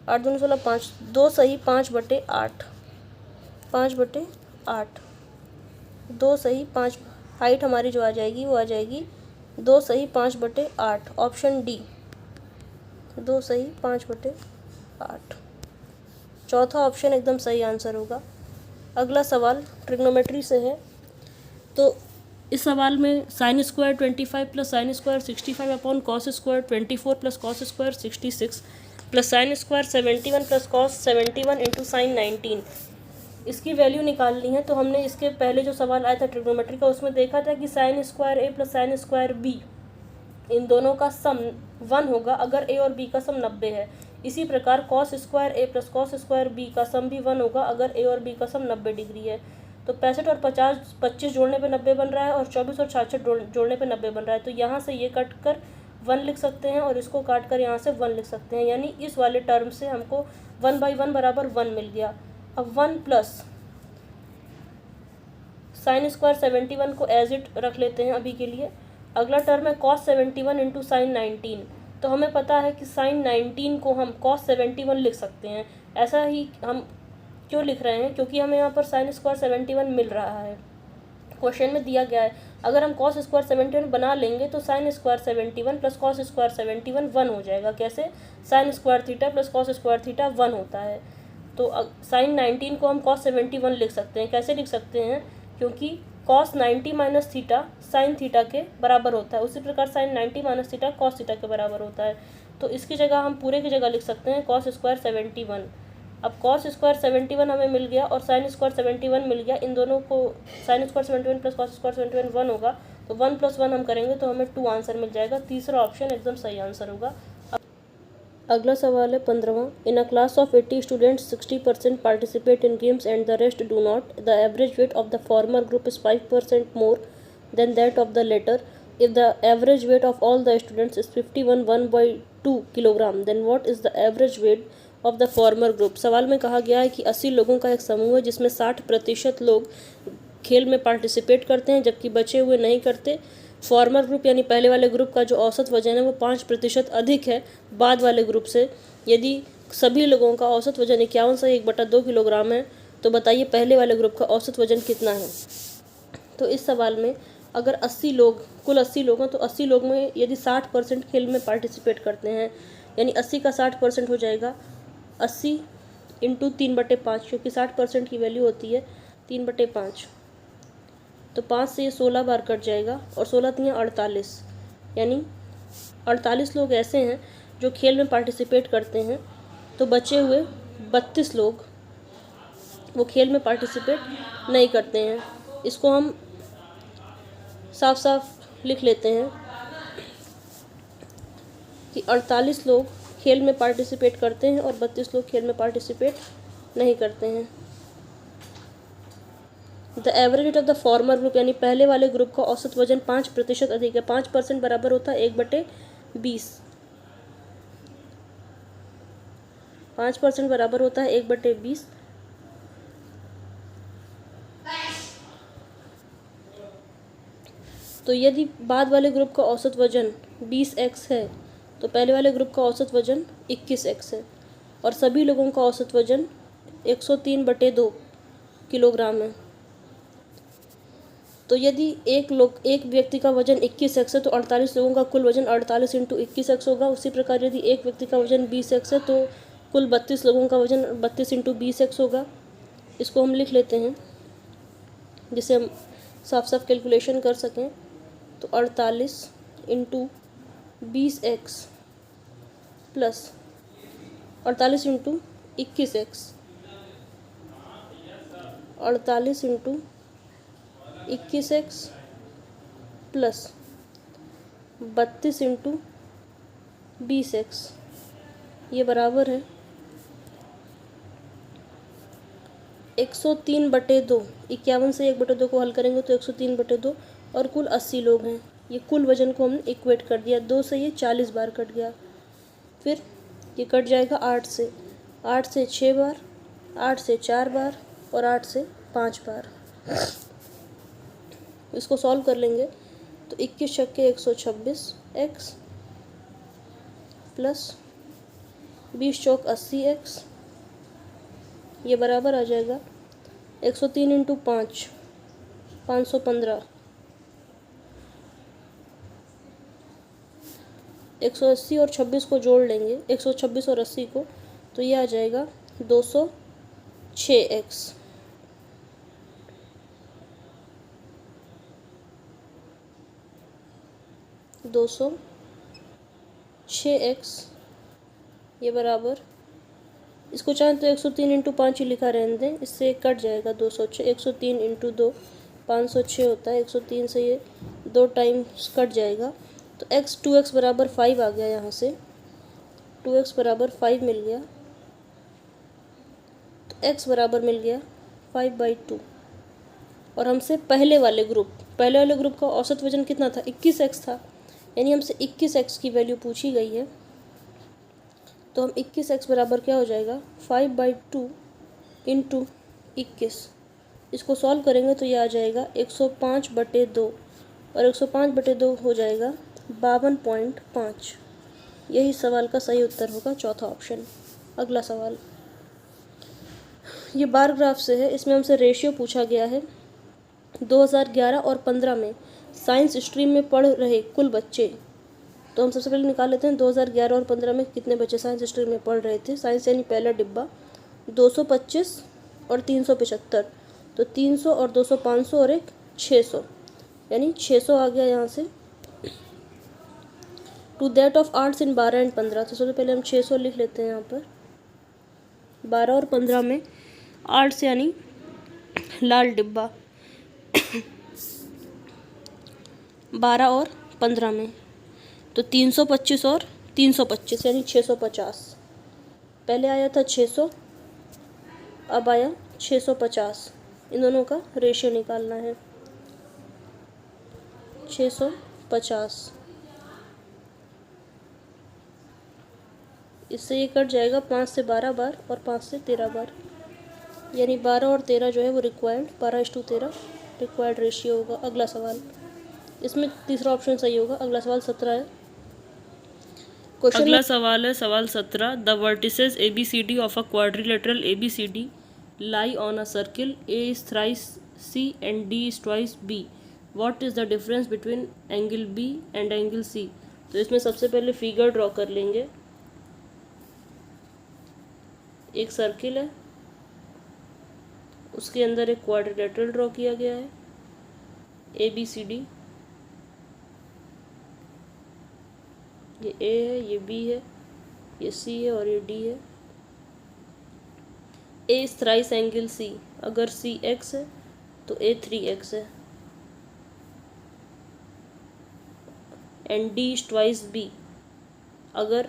8 दूनी 16, 5, 2 सही 5/8, 5/8, 2 सही 5, हाइट हमारी जो आ जाएगी वो आ जाएगी 2 सही 5/8, ऑप्शन डी, 2 सही 5/8, चौथा ऑप्शन एकदम सही आंसर होगा। अगला सवाल ट्रिग्नोमेट्री से है। तो इस सवाल में sine square 25 plus sine square 65 upon cos square 24 plus cos square 66 plus sine square 71 plus cos 71 into sine 19, इसकी वैल्यू निकालनी है। तो हमने इसके पहले जो सवाल आया था ट्रिग्नोमेट्री का, उसमें देखा था कि साइन स्क्वायर ए प्लस साइन स्क्वायर बी, इन दोनों का सम 1 होगा अगर ए और बी का सम 90 है। इसी प्रकार कॉस स्क्वायर ए प्लस कॉस स्क्वायर बी का सम भी 1 होगा अगर ए और बी का सम 90 डिग्री है। तो 65 और 50, 25 जोड़ने पे 90 बन रहा है और 24 और 66 जोड़ने पे 90 बन रहा है। तो यहाँ से ये कट कर 1 लिख सकते हैं और इसको काट कर यहाँ से 1 लिख सकते हैं, यानी इस वाले टर्म से हमको 1/1 बराबर 1 मिल गया। अब 1 प्लस साइन स्क्वायर 71 को एज इट रख लेते हैं अभी के लिए। अगला टर्म है कॉस 71 इंटू साइन 19। तो हमें पता है कि साइन 19 को हम कॉस 71 लिख सकते हैं। ऐसा ही हम क्यों लिख रहे हैं, क्योंकि हमें यहाँ पर साइन स्क्वायर 71 मिल रहा है, क्वेश्चन में दिया गया है। अगर हम कॉस स्क्वायर 71 बना लेंगे तो sine square 71 plus cos square 71 1 हो जाएगा। कैसे? Sine square theta plus cos square theta 1 होता है। तो साइन 19 को हम कॉस 71 लिख सकते हैं। कैसे लिख सकते हैं? क्योंकि cos 90 minus theta sine theta के बराबर होता है, उसी प्रकार sine 90 minus theta cos theta के बराबर होता है। तो इसकी जगह हम पूरे की जगह लिख सकते हैं कॉस स्क्वायर 71। अब कॉस स्क्वायर 71 हमें मिल गया और साइन स्क्वायर 71 मिल गया। इन दोनों को sine square 71 plus cos square 71 1 होगा, तो 1 + 1 हम करेंगे तो हमें 2 आंसर मिल जाएगा। तीसरा ऑप्शन एकदम सही आंसर होगा। अगला सवाल है 15वां। In a class of 80 students 60% participate in games and the rest do not. The average weight of the former group is 5% more than that of the latter. If the average weight of all the students is 51 1/2 kilogram, then what is the average weight of the former group? सवाल में कहा गया है कि 80 लोगों का एक समूह है जिसमें 60% लोग खेल में पार्टिसिपेट करते हैं जबकि बचे हुए नहीं करते। फॉर्मर ग्रुप यानी पहले वाले ग्रुप का जो औसत वजन है वो 5% अधिक है बाद वाले ग्रुप से। यदि सभी लोगों का औसत वजन 51 से 1/2 किलोग्राम है तो बताइए पहले वाले ग्रुप का औसत वजन कितना है। तो इस सवाल में अगर 80 लोग, कुल 80 लोग हैं, तो 80 लोग में यदि 60% खेल में पार्टिसिपेट करते हैं, यानी 80 का 60% हो जाएगा 80 इंटू 3/5, क्योंकि 60% की वैल्यू होती है 3/5। तो 5 से ये 16 बार कट जाएगा और 16 3 48, यानी 48 लोग ऐसे हैं जो खेल में पार्टिसिपेट करते हैं। तो बचे हुए 32 लोग वो खेल में पार्टिसिपेट नहीं करते हैं। इसको हम साफ साफ लिख लेते हैं कि 48 लोग खेल में पार्टिसिपेट करते हैं और 32 लोग खेल में पार्टिसिपेट नहीं करते हैं। The average weight of the former group यानी पहले वाले ग्रुप का औसत वजन 5% अधिक है। 5% बराबर होता है 1/20। 5% बराबर होता है 1/20। तो यदि बाद वाले ग्रुप का औसत वजन 20x है तो पहले वाले ग्रुप का औसत वजन 21x है और सभी लोगों का औसत वजन 103/2 किलोग्राम है। तो यदि एक व्यक्ति का वजन 21x है तो 48 लोगों का कुल वजन 48 × 21x होगा। उसी प्रकार यदि एक व्यक्ति का वजन 20x है तो कुल 32 लोगों का वजन 32 × 20x होगा। इसको हम लिख लेते हैं जिसे हम साफ साफ कैलकुलेशन कर सकें। तो 48 × 20x plus 48 × 21x, 48 × 21x plus 32 × 20x, ये बराबर है 103/2। 51 से 1/2 को हल करेंगे तो 103/2 और कुल 80 लोग हैं। ये कुल वजन को हमने इक्वेट कर दिया। 2 से ये 40 बार कट गया, फिर ये कट जाएगा 8 से 6 बार, 8 से 4 बार और 8 से 5 बार। इसको सॉल्व कर लेंगे तो 21 × 126x प्लस 20 चौक 80x, ये बराबर आ जाएगा 103 इंटू 5 515, 180 और 26 को जोड़ लेंगे, 126 और 80 को, तो ये आ जाएगा 206x। दो सौ छः एक्स, ये बराबर, इसको चाहें तो 103 इंटू 5 ही लिखा रहने दें, इससे कट जाएगा 206। 103 इंटू 2 506 होता है, 103 से ये 2 टाइम्स कट जाएगा, तो x 2x बराबर 5 आ गया। यहाँ से 2x बराबर 5 मिल गया, तो x बराबर मिल गया 5/2। और हमसे पहले वाले ग्रुप का औसत वजन कितना था? 21x था, यानी हमसे 21x की वैल्यू पूछी गई है। तो हम 21x बराबर क्या हो जाएगा? 5/2 इंटू 21। इसको सॉल्व करेंगे तो ये आ जाएगा 105/2, और 105/2 हो जाएगा 52.5। यही सवाल का सही उत्तर होगा, चौथा ऑप्शन। अगला सवाल ये बार ग्राफ से है, इसमें हमसे रेशियो पूछा गया है। 2011 और 15 में साइंस स्ट्रीम में पढ़ रहे कुल बच्चे, तो हम सबसे पहले निकाल लेते हैं 2011 और 15 में कितने बच्चे साइंस स्ट्रीम में पढ़ रहे थे। साइंस यानी पहला डिब्बा 225 और 375, तो 300 और 200 500 और एक 600, यानी 600 आ गया यहाँ से। To that of arts in 12 and 15, तो सबसे पहले हम 600 लिख लेते हैं यहाँ पर। 12 और 15 में आर्ट्स यानी लाल डिब्बा 12 और 15 में, तो 325 और 325 यानी 650। पहले आया था 600, अब आया 650। इन दोनों का रेशियो निकालना है। 650, इससे ये कट जाएगा 5 से 12 बार और 5 से 13 बार, यानी 12 और 13 जो है वो रिक्वायर्ड 12:13 रिक्वायर्ड रेशियो होगा। अगला सवाल, इसमें तीसरा ऑप्शन सही होगा। अगला सवाल 17 है। अगला सवाल है सवाल 17। The vertices ABCD of a quadrilateral ABCD lie on a circle. A is thrice C and D is twice B. What is the difference between angle B and angle C? तो इसमें सबसे पहले फिगर ड्रॉ कर लेंगे। एक circle है, उसके अंदर एक क्वाड्रिलेटरल ड्रॉ किया गया है ABCD। ये A है, ये B है, ये C है और ये D है। A is thrice angle C, अगर C x है तो A 3x है, and D is twice B, अगर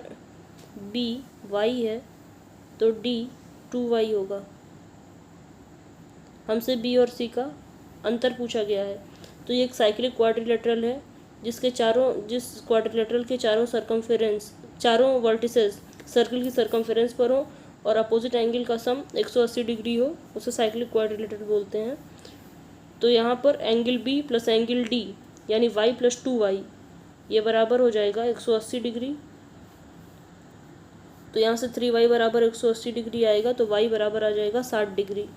B y है तो D 2y होगा। हमसे B और C का अंतर पूछा गया है। तो ये एक साइक्लिक क्वाड्रिलेटरल है जिस क्वाड्रिलेटरल के चारों वर्टिसेस सर्कल की सर्कमफेरेंस पर हो और अपोजिट एंगल का सम 180 डिग्री हो, उसे साइक्लिक क्वाड्रिलेटरल बोलते हैं। तो यहाँ पर angle B plus angle D यानी y प्लस 2y ये बराबर हो जाएगा 180 डिग्री। तो यहाँ से 3y बराबर 180 डिग्री आएगा, तो y बराबर आ जाएगा 60 डिग्री।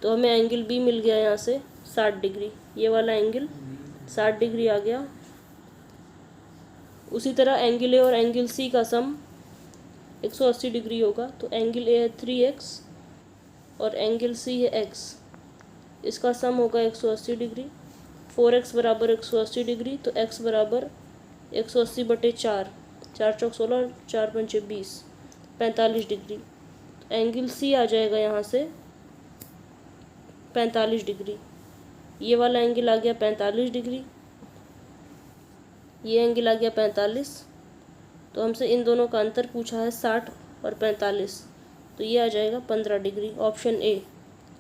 तो हमें एंगल B मिल गया यहाँ से 60 डिग्री, ये वाला एंगल 60 डिग्री आ गया। उसी तरह एंगल A और एंगल C का सम 180 डिग्री होगा। तो एंगल A है 3x और एंगल C है x, इसका सम होगा 180 डिग्री। 4x बराबर 180 डिग्री, तो x बराबर 180/4, 4 चौक 16, 4 पंचे 20, 45 डिग्री। तो एंगल C आ जाएगा यहाँ से 45 डिग्री। ये वाला एंगल आ गया 45 डिग्री, ये एंगल आ गया 45। तो हमसे इन दोनों का अंतर पूछा है 60 और 45, तो ये आ जाएगा 15 डिग्री, ऑप्शन ए।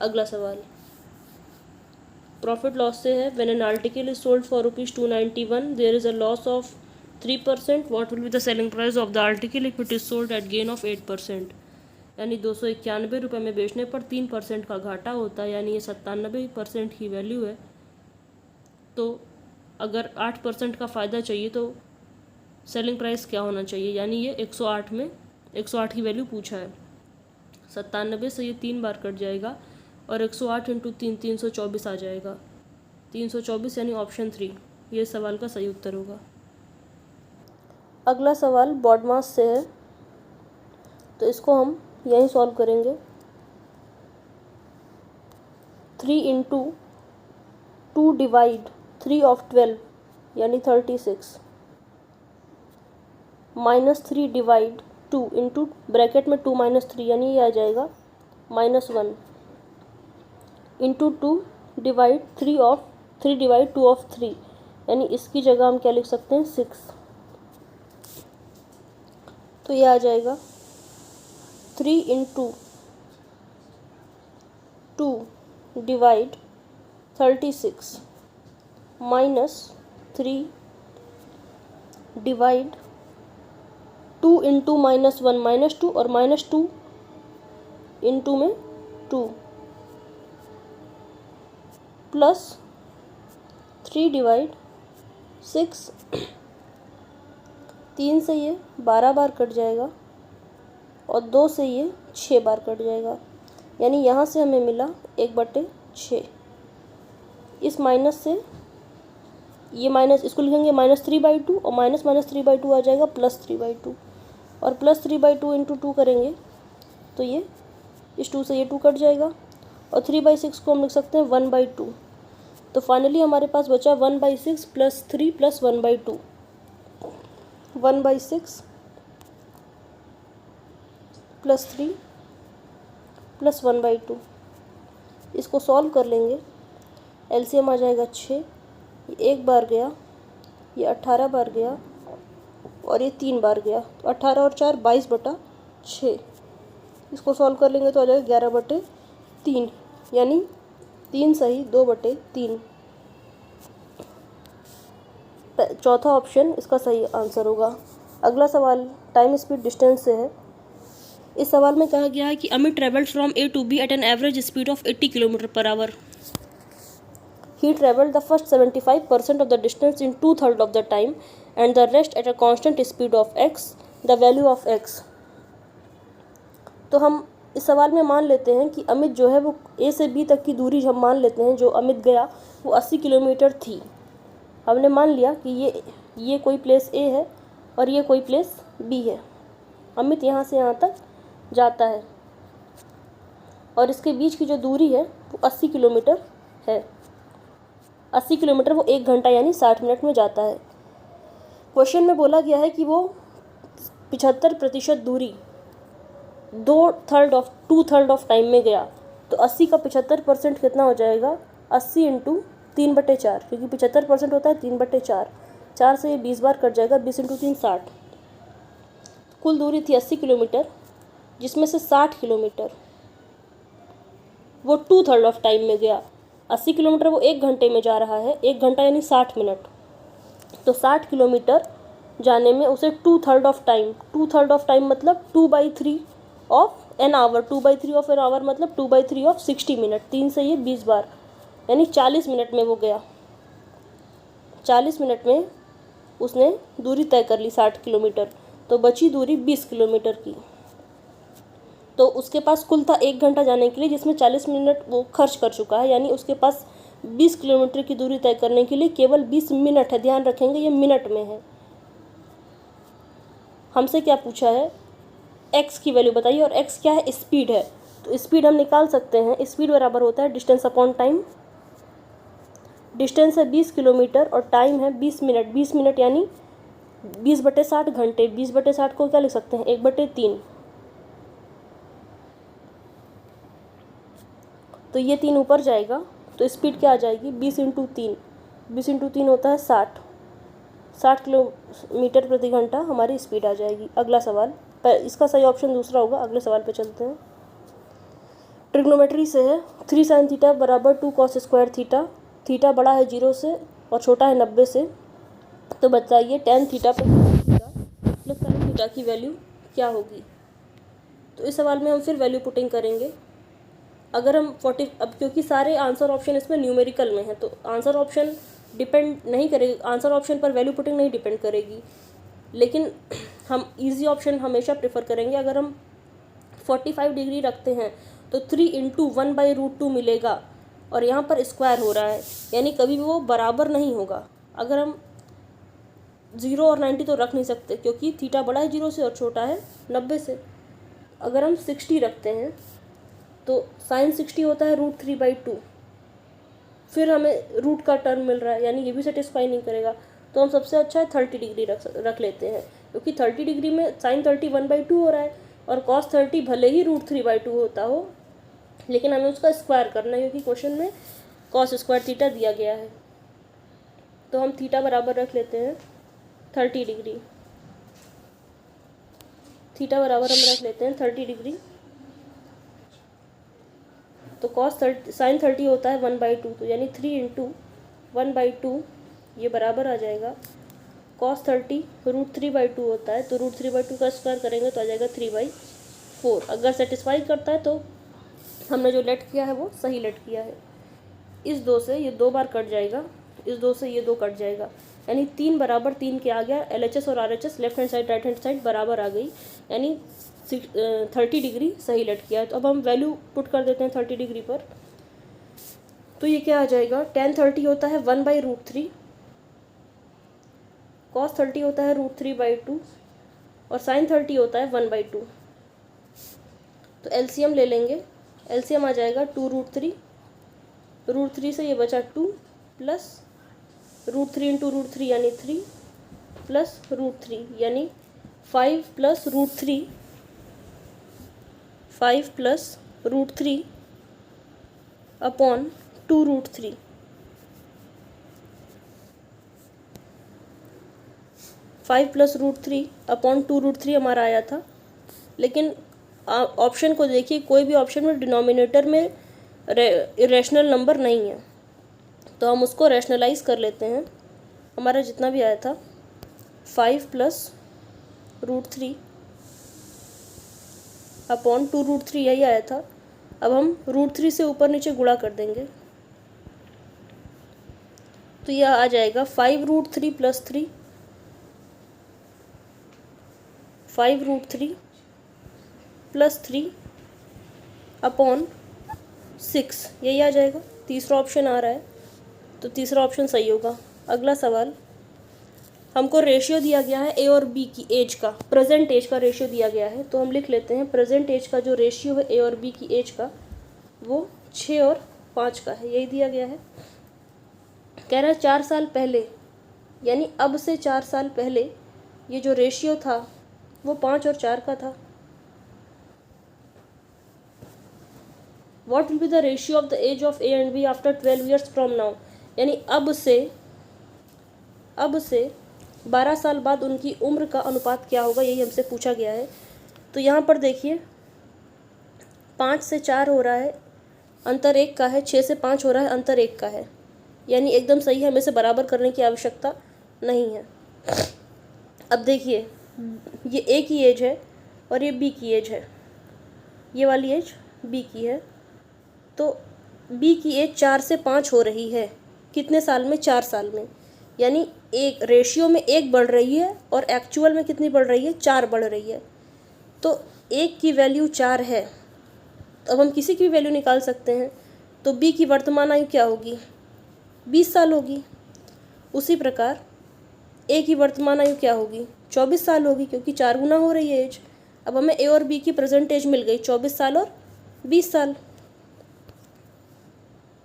अगला सवाल प्रॉफिट लॉस से है। When an article is sold for ₹291 there is a loss of 3%, what will be the selling price of the article if it is sold at gain of 8%। यानी 291 रुपये में बेचने पर 3% का घाटा होता है, यानी ये 97% की वैल्यू है। तो अगर 8% का फ़ायदा चाहिए तो सेलिंग प्राइस क्या होना चाहिए, यानी ये 108 में 108 की वैल्यू पूछा है। 97 से ये 3 बार कट जाएगा और 108 इंटू 3 324 आ जाएगा। 324 यानी ऑप्शन 3 ये सवाल का सही उत्तर होगा। अगला सवाल बॉडमास से है, तो इसको हम यहीं सॉल्व करेंगे। 3 इंटू 2 डिवाइड 3 ऑफ 12 यानी 36 माइनस 3 डिवाइड 2 इंटू ब्रैकेट में 2 माइनस 3 यानी ये आ जाएगा -1 इंटू 2 डिवाइड 3 डिवाइड 2 ऑफ 3 यानी इसकी जगह हम क्या लिख सकते हैं 6। तो ये आ जाएगा 3 into 2 divide 36 minus 3 divide 2 into -1 -2 और -2 इंटू में 2 प्लस 3 डिवाइड 6। 3 से ये 12 बार कट जाएगा और 2 से ये 6 बार कट जाएगा, यानी यहाँ से हमें मिला 1/6। इस माइनस से ये माइनस इसको लिखेंगे -3/2 और -3/2 आ जाएगा +3/2 और +3/2 इंटू 2 करेंगे तो ये इस 2 से ये 2 कट जाएगा और 3/6 को हम लिख सकते हैं 1/2। तो फाइनली हमारे पास बचा 1/6 + 3 + 1/2। 1/6 + 3 + 1/2 इसको सॉल्व कर लेंगे। एलसीएम आ जाएगा 6, ये 1 बार गया, ये 18 बार गया और ये 3 बार गया, तो 18 और 4 22/6। इसको सॉल्व कर लेंगे तो आ जाएगा 11/3 यानी 3 सही 2/3। चौथा ऑप्शन इसका सही आंसर होगा। अगला सवाल टाइम स्पीड डिस्टेंस से है। इस सवाल में कहा गया है कि Amit travelled from A to B at an average speed of 80 km/h। He traveled the first 75% of the distance in 2/3 of the time and the rest at a constant speed of x. The value of x. तो हम इस सवाल में मान लेते हैं कि अमित जो है वो ए से बी तक की दूरी हम मान लेते हैं, जो अमित गया वो 80 किलोमीटर थी। हमने मान लिया कि ये कोई प्लेस ए है और ये कोई प्लेस बी है। अमित यहाँ से यहाँ तक जाता है और इसके बीच की जो दूरी है वो 80 किलोमीटर है। 80 किलोमीटर वो 1 घंटा यानी 60 मिनट में जाता है। क्वेश्चन में बोला गया है कि वो 75% दूरी 2/3 ऑफ टाइम में गया, तो 80 का 75% कितना हो जाएगा 80 इंटू 3/4, क्योंकि 75% होता है 3/4। 4 से ये 20 बार कट जाएगा, 20 इंटू 3 60। कुल दूरी थी 80 किलोमीटर, जिसमें से 60 किलोमीटर वो 2/3 ऑफ टाइम में गया। 80 किलोमीटर वो 1 घंटे में जा रहा है, 1 घंटा यानी 60 मिनट, तो 60 किलोमीटर जाने में उसे 2/3 ऑफ टाइम मतलब 2/3 of an hour. 2/3 of an hour मतलब 2/3 ऑफ 60 मिनट। 3 से ये 20 बार यानी 40 मिनट में वो गया। 40 मिनट में उसने दूरी तय कर ली 60 किलोमीटर, तो बची दूरी 20 किलोमीटर की। तो उसके पास कुल था 1 घंटा जाने के लिए, जिसमें 40 मिनट वो खर्च कर चुका है, यानी उसके पास 20 किलोमीटर की दूरी तय करने के लिए केवल 20 मिनट है। ध्यान रखेंगे ये मिनट में है। हमसे क्या पूछा है, x की वैल्यू बताइए, और x क्या है, स्पीड है। तो स्पीड हम निकाल सकते हैं। स्पीड बराबर होता है डिस्टेंस अपॉन टाइम। डिस्टेंस है 20 किलोमीटर और टाइम है 20 मिनट। 20 मिनट यानी 20/60 घंटे। 20/60 को क्या लिख सकते हैं 1/3। तो ये 3 ऊपर जाएगा, तो स्पीड क्या आ जाएगी 20 इंटू 3। 20 इंटू 3 होता है 60 किलोमीटर प्रति घंटा हमारी स्पीड आ जाएगी। अगला सवाल, पर इसका सही ऑप्शन दूसरा होगा। अगले सवाल पे चलते हैं। ट्रिग्नोमेट्री से है। 3 sin थीटा बराबर 2 cos स्क्वायर थीटा। थीटा बड़ा है 0 से और छोटा है 90 से, तो बताइए tan theta plus sin theta की वैल्यू क्या होगी। तो इस सवाल में हम फिर वैल्यू पुटिंग करेंगे। अगर हम 40, अब क्योंकि सारे आंसर ऑप्शन इसमें न्यूमेरिकल में है, तो आंसर ऑप्शन डिपेंड नहीं करेगी, आंसर ऑप्शन पर वैल्यू पुटिंग नहीं डिपेंड करेगी। लेकिन हम इजी ऑप्शन हमेशा प्रेफर करेंगे। अगर हम 45 डिग्री रखते हैं तो 3 इंटू 1/√2 मिलेगा, और यहाँ पर स्क्वायर हो रहा है, यानी कभी भी वो बराबर नहीं होगा। अगर हम 0 और 90 तो रख नहीं सकते, क्योंकि थीटा बड़ा है 0 से और छोटा है 90 से। अगर हम 60 रखते हैं तो साइन 60 होता है √3/2, फिर हमें रूट का टर्म मिल रहा है, यानी ये भी सेटिस्फाई नहीं करेगा। तो हम सबसे अच्छा है 30 डिग्री रख लेते हैं, क्योंकि 30 डिग्री में साइन 30 1/2 हो रहा है, और कॉस 30 भले ही √3/2 होता हो, लेकिन हमें उसका स्क्वायर करना है, क्योंकि क्वेश्चन में कॉस स्क्वायर थीटा दिया गया है। तो हम थीटा बराबर रख लेते हैं 30 डिग्री, थीटा बराबर हम रख लेते हैं 30 डिग्री। तो कॉस 30 साइन 30 होता है 1/2, तो यानी 3 इंटू 1/2 ये बराबर आ जाएगा कॉस 30 √3/2 होता है, तो √3/2 का स्क्वायर करेंगे तो आ जाएगा 3/4। अगर सेटिस्फाई करता है तो हमने जो लेट किया है वो सही लेट किया है। इस 2 से ये 2 बार कट जाएगा, इस 2 से ये 2 कट जाएगा, यानी 3 बराबर 3 के आ गया। LHS और RHS left hand side right hand side बराबर आ गई, यानी 30 डिग्री सही लेट किया है। तो अब हम वैल्यू पुट कर देते हैं 30 डिग्री पर। तो ये क्या आ जाएगा, tan 30 होता है 1/√3, cos 30 होता है √3/2, और sin 30 होता है 1/2। तो एलसीएम ले लेंगे, एलसीएम आ जाएगा 2√3, √3 से ये बचा 2 प्लस √3 इंटू √3 यानी 3 प्लस √3 यानी 5 plus √3, 5 plus √3 upon 2√3। 5 plus √3 upon 2√3 हमारा आया था, लेकिन ऑप्शन को देखिए, कोई भी ऑप्शन में डिनोमिनेटर में इरेशनल नंबर नहीं है, तो हम उसको रैशनलाइज कर लेते हैं। हमारा जितना भी आया था 5 प्लस √3 अपॉन 2√3 यही आया था। अब हम √3 से ऊपर नीचे गुणा कर देंगे, तो यह आ जाएगा 5√3 प्लस 3, 5√3 प्लस 3 अपॉन 6, यही आ जाएगा। तीसरा ऑप्शन आ रहा है, तो तीसरा ऑप्शन सही होगा। अगला सवाल, हमको रेशियो दिया गया है ए और बी की एज का, प्रेजेंट एज का रेशियो दिया गया है, तो हम लिख लेते हैं प्रेजेंट एज का जो रेशियो है ए और बी की एज का वो 6 और 5 का है, यही दिया गया है। कह रहा है 4 साल पहले, यानी अब से 4 साल पहले ये जो रेशियो था वो 5 और 4 का था। What will be the ratio of the age of A and B after 12 years from now? यानी अब से 12 साल बाद उनकी उम्र का अनुपात क्या होगा, यही हमसे पूछा गया है। तो यहाँ पर देखिए 5 से 4 हो रहा है, अंतर 1 का है, 6 से 5 हो रहा है, अंतर 1 का है, यानी एकदम सही है, हमें से बराबर करने की आवश्यकता नहीं है। अब देखिए ये ए की एज है और ये बी की एज है, ये वाली एज बी की है, तो बी की एज 4 से 5 हो रही है, कितने साल में, 4 साल में, यानी एक रेशियो में 1 बढ़ रही है और एक्चुअल में कितनी बढ़ रही है, 4 बढ़ रही है। तो 1 की वैल्यू 4 है, तो अब हम किसी की भी वैल्यू निकाल सकते हैं। तो बी की वर्तमान आयु क्या होगी, 20 साल होगी। उसी प्रकार ए की वर्तमान आयु क्या होगी, 24 साल होगी, क्योंकि 4 गुना हो रही है एज। अब हमें ए और बी की प्रेजेंट एज मिल गई 24 साल और 20 साल।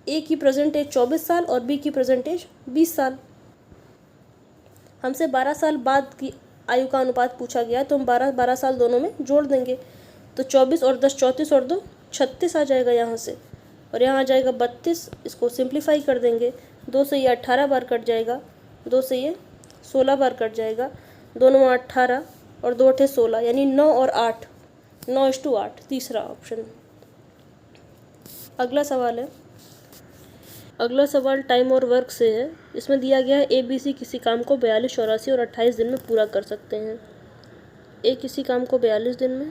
ए की प्रेजेंट एज 24 साल और बी की प्रेजेंट एज 20 साल। हमसे 12 साल बाद की आयु का अनुपात पूछा गया, तो हम 12 साल दोनों में जोड़ देंगे, तो 24 और 10 34 और 2 36 आ जाएगा यहाँ से, और यहाँ आ जाएगा 32। इसको सिंप्लीफाई कर देंगे, 2 से ये 18 बार कट जाएगा, 2 से ये 16 बार कट जाएगा, 2 9 18 और 2 8 16, यानी 9 और 8, 9:8, तीसरा ऑप्शन। अगला सवाल है, अगला सवाल टाइम और वर्क से है। इसमें दिया गया है ए बी सी किसी काम को 42, 84 और 28 दिन में पूरा कर सकते हैं। ए किसी काम को 42 दिन में,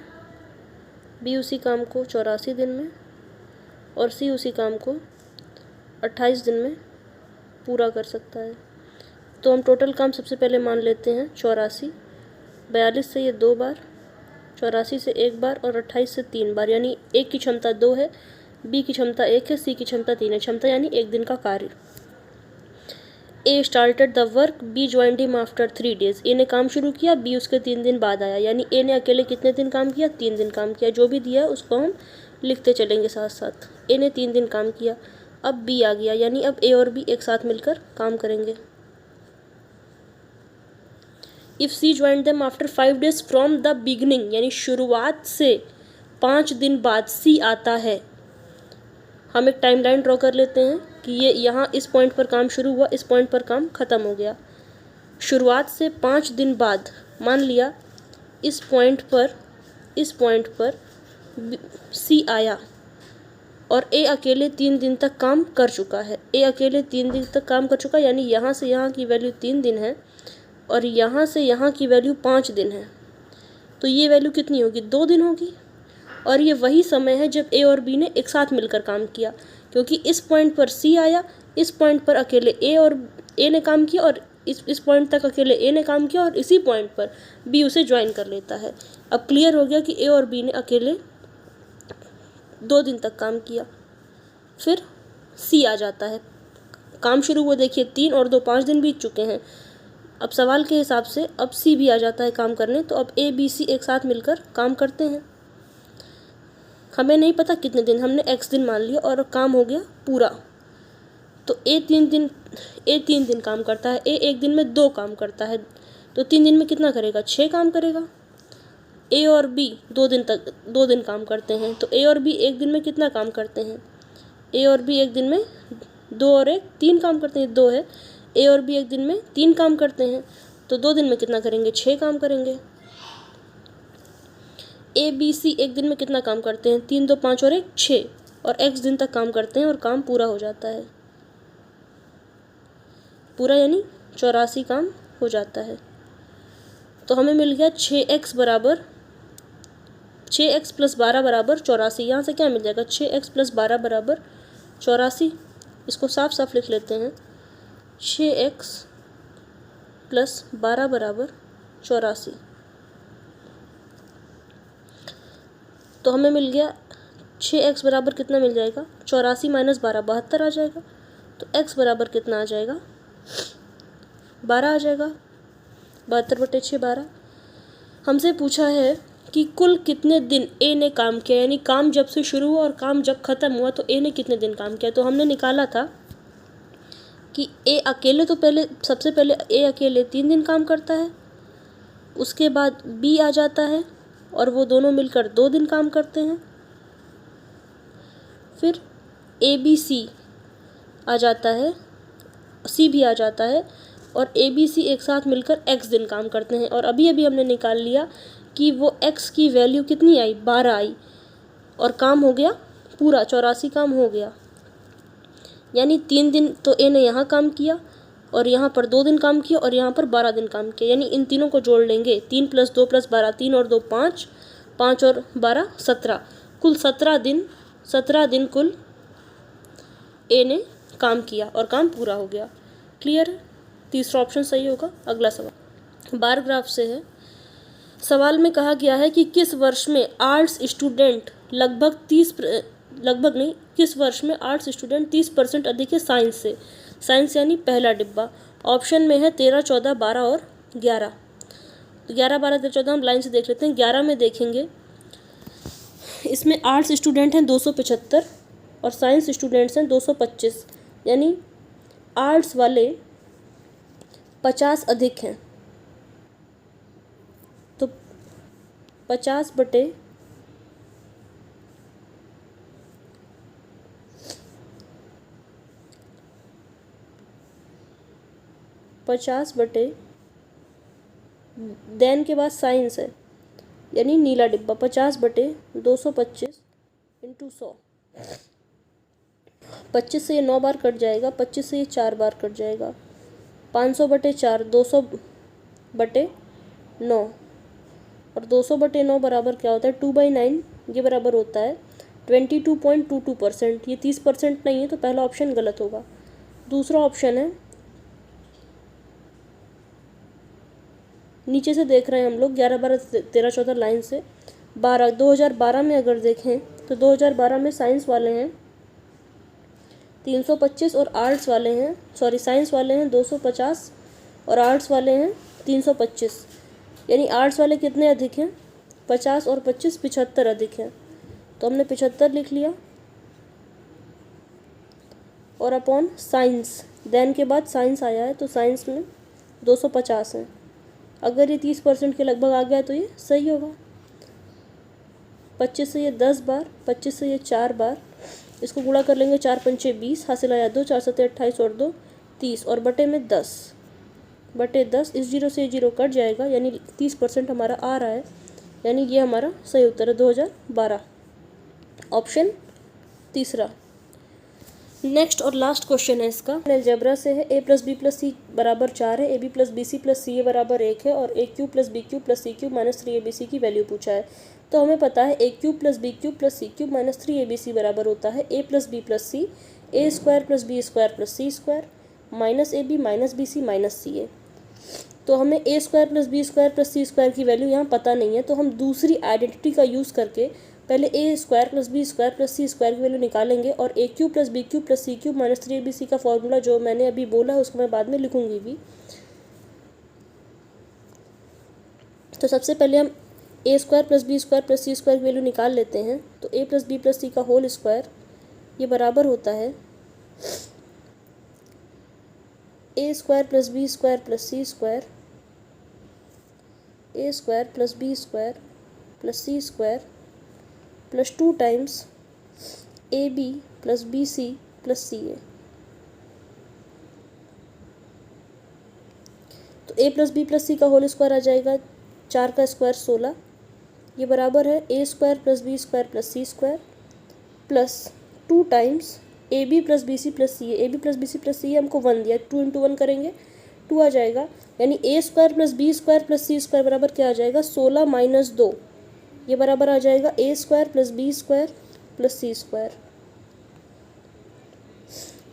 बी उसी काम को 84 दिन में, और सी उसी काम को 28 दिन में पूरा कर सकता है। तो हम टोटल काम सबसे पहले मान लेते हैं 84, 42 से ये 2 बार, 84 से 1 बार और 28 से 3 बार, यानी A की क्षमता 2 है, B की क्षमता 1 है, C की क्षमता 3 है। क्षमता यानी 1 दिन का कार्य। A started the work, B joined him after 3 days। A ने काम शुरू किया, B उसके 3 दिन बाद आया, यानी A ने अकेले कितने दिन काम किया? 3 दिन काम किया। जो भी दिया है उसको हम लिखते चलेंगे साथ साथ। A ने 3 दिन काम किया, अब B आ गया, यानी अब A और B एक साथ मिलकर काम करेंगे। If C joined them after 5 days from the beginning, यानी शुरुआत से 5 दिन बाद C आता है। हम एक टाइमलाइन ड्रॉ कर लेते हैं कि ये यहाँ इस पॉइंट पर काम शुरू हुआ, इस पॉइंट पर काम ख़त्म हो गया। शुरुआत से 5 दिन बाद मान लिया इस पॉइंट पर C आया और A अकेले 3 दिन तक काम कर चुका है। A अकेले 3 दिन तक काम कर चुका है, यानी यहाँ से यहाँ की वैल्यू 3 दिन है और यहाँ से यहाँ की वैल्यू 5 दिन है। तो ये वैल्यू कितनी होगी? 2 दिन होगी। और ये वही समय है जब A और B ने एक साथ मिलकर काम किया, क्योंकि इस पॉइंट पर C आया, इस पॉइंट पर अकेले A ने काम किया और इस पॉइंट तक अकेले A ने काम किया और इसी पॉइंट पर B उसे ज्वाइन कर लेता है। अब क्लियर हो गया कि A और B ने अकेले 2 दिन तक काम किया। फिर C आ जाता है, काम शुरू हुआ देखिए 3 और 2 5 दिन बीत चुके हैं। अब सवाल के हिसाब से अब C भी आ जाता है काम करने, तो अब A B C एक साथ मिलकर काम करते हैं। हमें नहीं पता कितने दिन, हमने x दिन मान लिया और काम हो गया पूरा। तो A 3 दिन काम करता है, A एक दिन में 2 काम करता है, तो 3 दिन में कितना करेगा? 6 काम करेगा। A और B 2 दिन काम करते हैं, तो A और B एक दिन में कितना काम करते हैं? A और B एक दिन में 2 और 1 3 काम करते हैं, 2 है। A और B एक दिन में 3 काम करते हैं, तो 2 दिन में कितना करेंगे? 6 काम करेंगे। A B C एक दिन में कितना काम करते हैं? 3 2 5 और 1 6, और x दिन तक काम करते हैं और काम पूरा हो जाता है। पूरा यानी 84 काम हो जाता है। तो हमें मिल गया 6x + 12 बराबर 84। यहाँ से क्या मिल जाएगा? 6x + 12 बराबर 84। इसको साफ साफ लिख लेते हैं, 6x + 12 बराबर 84। तो हमें मिल गया 6x बराबर कितना मिल जाएगा? 84 - 12 72 आ जाएगा। तो x बराबर कितना आ जाएगा? 12 आ जाएगा। 72/6 12। हमसे पूछा है कि कुल कितने दिन A ने काम किया, यानी काम जब से शुरू हुआ और काम जब ख़त्म हुआ तो A ने कितने दिन काम किया। तो हमने निकाला था कि A अकेले सबसे पहले A अकेले 3 दिन काम करता है, उसके बाद B आ जाता है और वो दोनों मिलकर 2 दिन काम करते हैं। फिर A B C आ जाता है, C भी आ जाता है और A B C एक साथ मिलकर x दिन काम करते हैं। और अभी हमने निकाल लिया कि वो x की वैल्यू कितनी आई? 12 आई और काम हो गया पूरा, 84 काम हो गया। यानी 3 दिन तो A ने यहाँ काम किया और यहाँ पर 2 दिन काम किया और यहाँ पर 12 दिन काम किया, यानी इन तीनों को जोड़ लेंगे। 3 + 2 + 12, 3 और 2 5, 5 और 12 17, कुल 17 दिन कुल A ने काम किया और काम पूरा हो गया। क्लियर है? तीसरा ऑप्शन सही होगा। अगला सवाल बार ग्राफ से है। सवाल में कहा गया है कि किस वर्ष में आर्ट्स स्टूडेंट किस वर्ष में आर्ट्स स्टूडेंट 30% अधिक है साइंस से। साइंस यानी पहला डिब्बा। ऑप्शन में है 13 14 12 और 11। तो 11 12 13 14 हम लाइन से देख लेते हैं। 11 में देखेंगे, इसमें आर्ट्स स्टूडेंट हैं 275 और साइंस स्टूडेंट्स हैं 225, यानी आर्ट्स वाले 50 अधिक हैं। तो 50 बटे देन के बाद साइंस है, यानी नीला डिब्बा। 50 बटे 225 × 100। 25 से ये 9 बार कट जाएगा, 25 से ये 4 बार कट जाएगा। 500 बटे 4 200 बटे 9, और 200 बटे 9 बराबर क्या होता है? 2/9। ये बराबर होता है 22.22%। ये 30% नहीं है, तो पहला ऑप्शन गलत होगा। दूसरा ऑप्शन है नीचे से देख रहे हैं हम लोग 11 12 13 14 लाइन से 2012 में अगर देखें तो 2012 में साइंस वाले हैं 325 और आर्ट्स वाले हैं साइंस वाले हैं 250 और आर्ट्स वाले हैं 325, यानी आर्ट्स वाले कितने अधिक हैं 50 और 25 75 अधिक हैं। तो हमने 75 लिख लिया और अपॉन साइंस, देन के बाद साइंस आया है तो साइंस में 250 है। अगर ये 30% के लगभग आ गया तो ये सही होगा। 25 से ये 10 बार, 25 से ये 4 बार, इसको गुणा कर लेंगे 4 पंचे 20, हासिल आया 2, 4 7 28 और 2 30 और बटे में 10 बटे 10, इस 0 से 0 कट जाएगा, यानी 30% हमारा आ रहा है, यानी ये हमारा सही उत्तर है 2012, ऑप्शन तीसरा। नेक्स्ट और लास्ट क्वेश्चन है इसका, अलजेब्रा से है। a + b + c बराबर 4 है, ab + bc + ca बराबर 1 है और a³ + b³ + c³ - 3abc की वैल्यू पूछा है। तो हमें पता है a³ + b³ + c³ - 3abc बराबर होता है a + b + c, a² + b² + c² -ab - bc - ca। तो हमें a² + b² + c² की वैल्यू यहाँ पता नहीं है, तो हम दूसरी आइडेंटिटी का यूज़ करके पहले a² + b² + c² की वैल्यू निकालेंगे और a³ + b³ + c³ - 3abc का फॉर्मूला जो मैंने अभी बोला है उसको मैं बाद में लिखूंगी भी। तो सबसे पहले हम a² + b² + c² की वैल्यू निकाल लेते हैं। तो a + b + c का होल स्क्वायर ये बराबर होता है a² + b² + c² a² + b² + c² plus 2 times AB + BC + CA। तो a + b + c का होल स्क्वायर आ जाएगा 4 का स्क्वायर 16, ये बराबर है a² + b² + c² plus 2 times AB + BC + CA। AB + BC + CA हमको 1 दिया, 2 × 1 करेंगे 2 आ जाएगा, यानी a² + b² + c² बराबर क्या आ जाएगा 16 - 2, ये बराबर आ जाएगा a² + b² + c²,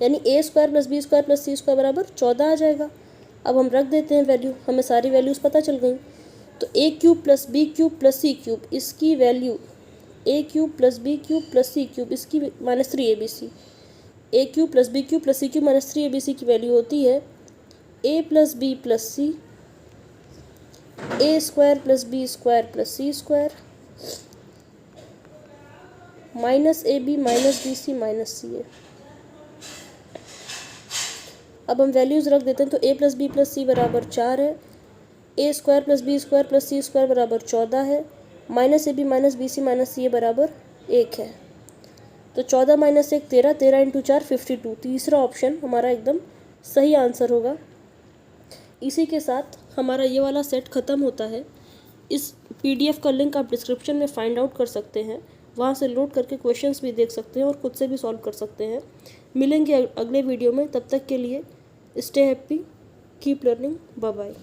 यानी a² + b² + c² बराबर 14 आ जाएगा। अब हम रख देते हैं वैल्यू, हमें सारी वैल्यूज़ पता चल गई। तो a³ + b³ + c³ इसकी वैल्यू a³ + b³ + c³ इसकी -3abc, a³ + b³ + c³ - 3abc की वैल्यू होती है a + b + c, a² + b² + c² -ab - bc - ca। अब हम वैल्यूज़ रख देते हैं। तो a + b + c बराबर 4 है, a² + b² + c² बराबर 14 है, -ab - bc - ca बराबर 1 है। तो 14 - 1 13, 13 × 4 52, तीसरा ऑप्शन हमारा एकदम सही आंसर होगा। इसी के साथ हमारा ये वाला सेट ख़त्म होता है। इस PDF का लिंक आप डिस्क्रिप्शन में फाइंड आउट कर सकते हैं, वहाँ से लोड करके क्वेश्चंस भी देख सकते हैं और खुद से भी सॉल्व कर सकते हैं। मिलेंगे अगले वीडियो में, तब तक के लिए stay happy, keep learning, bye bye.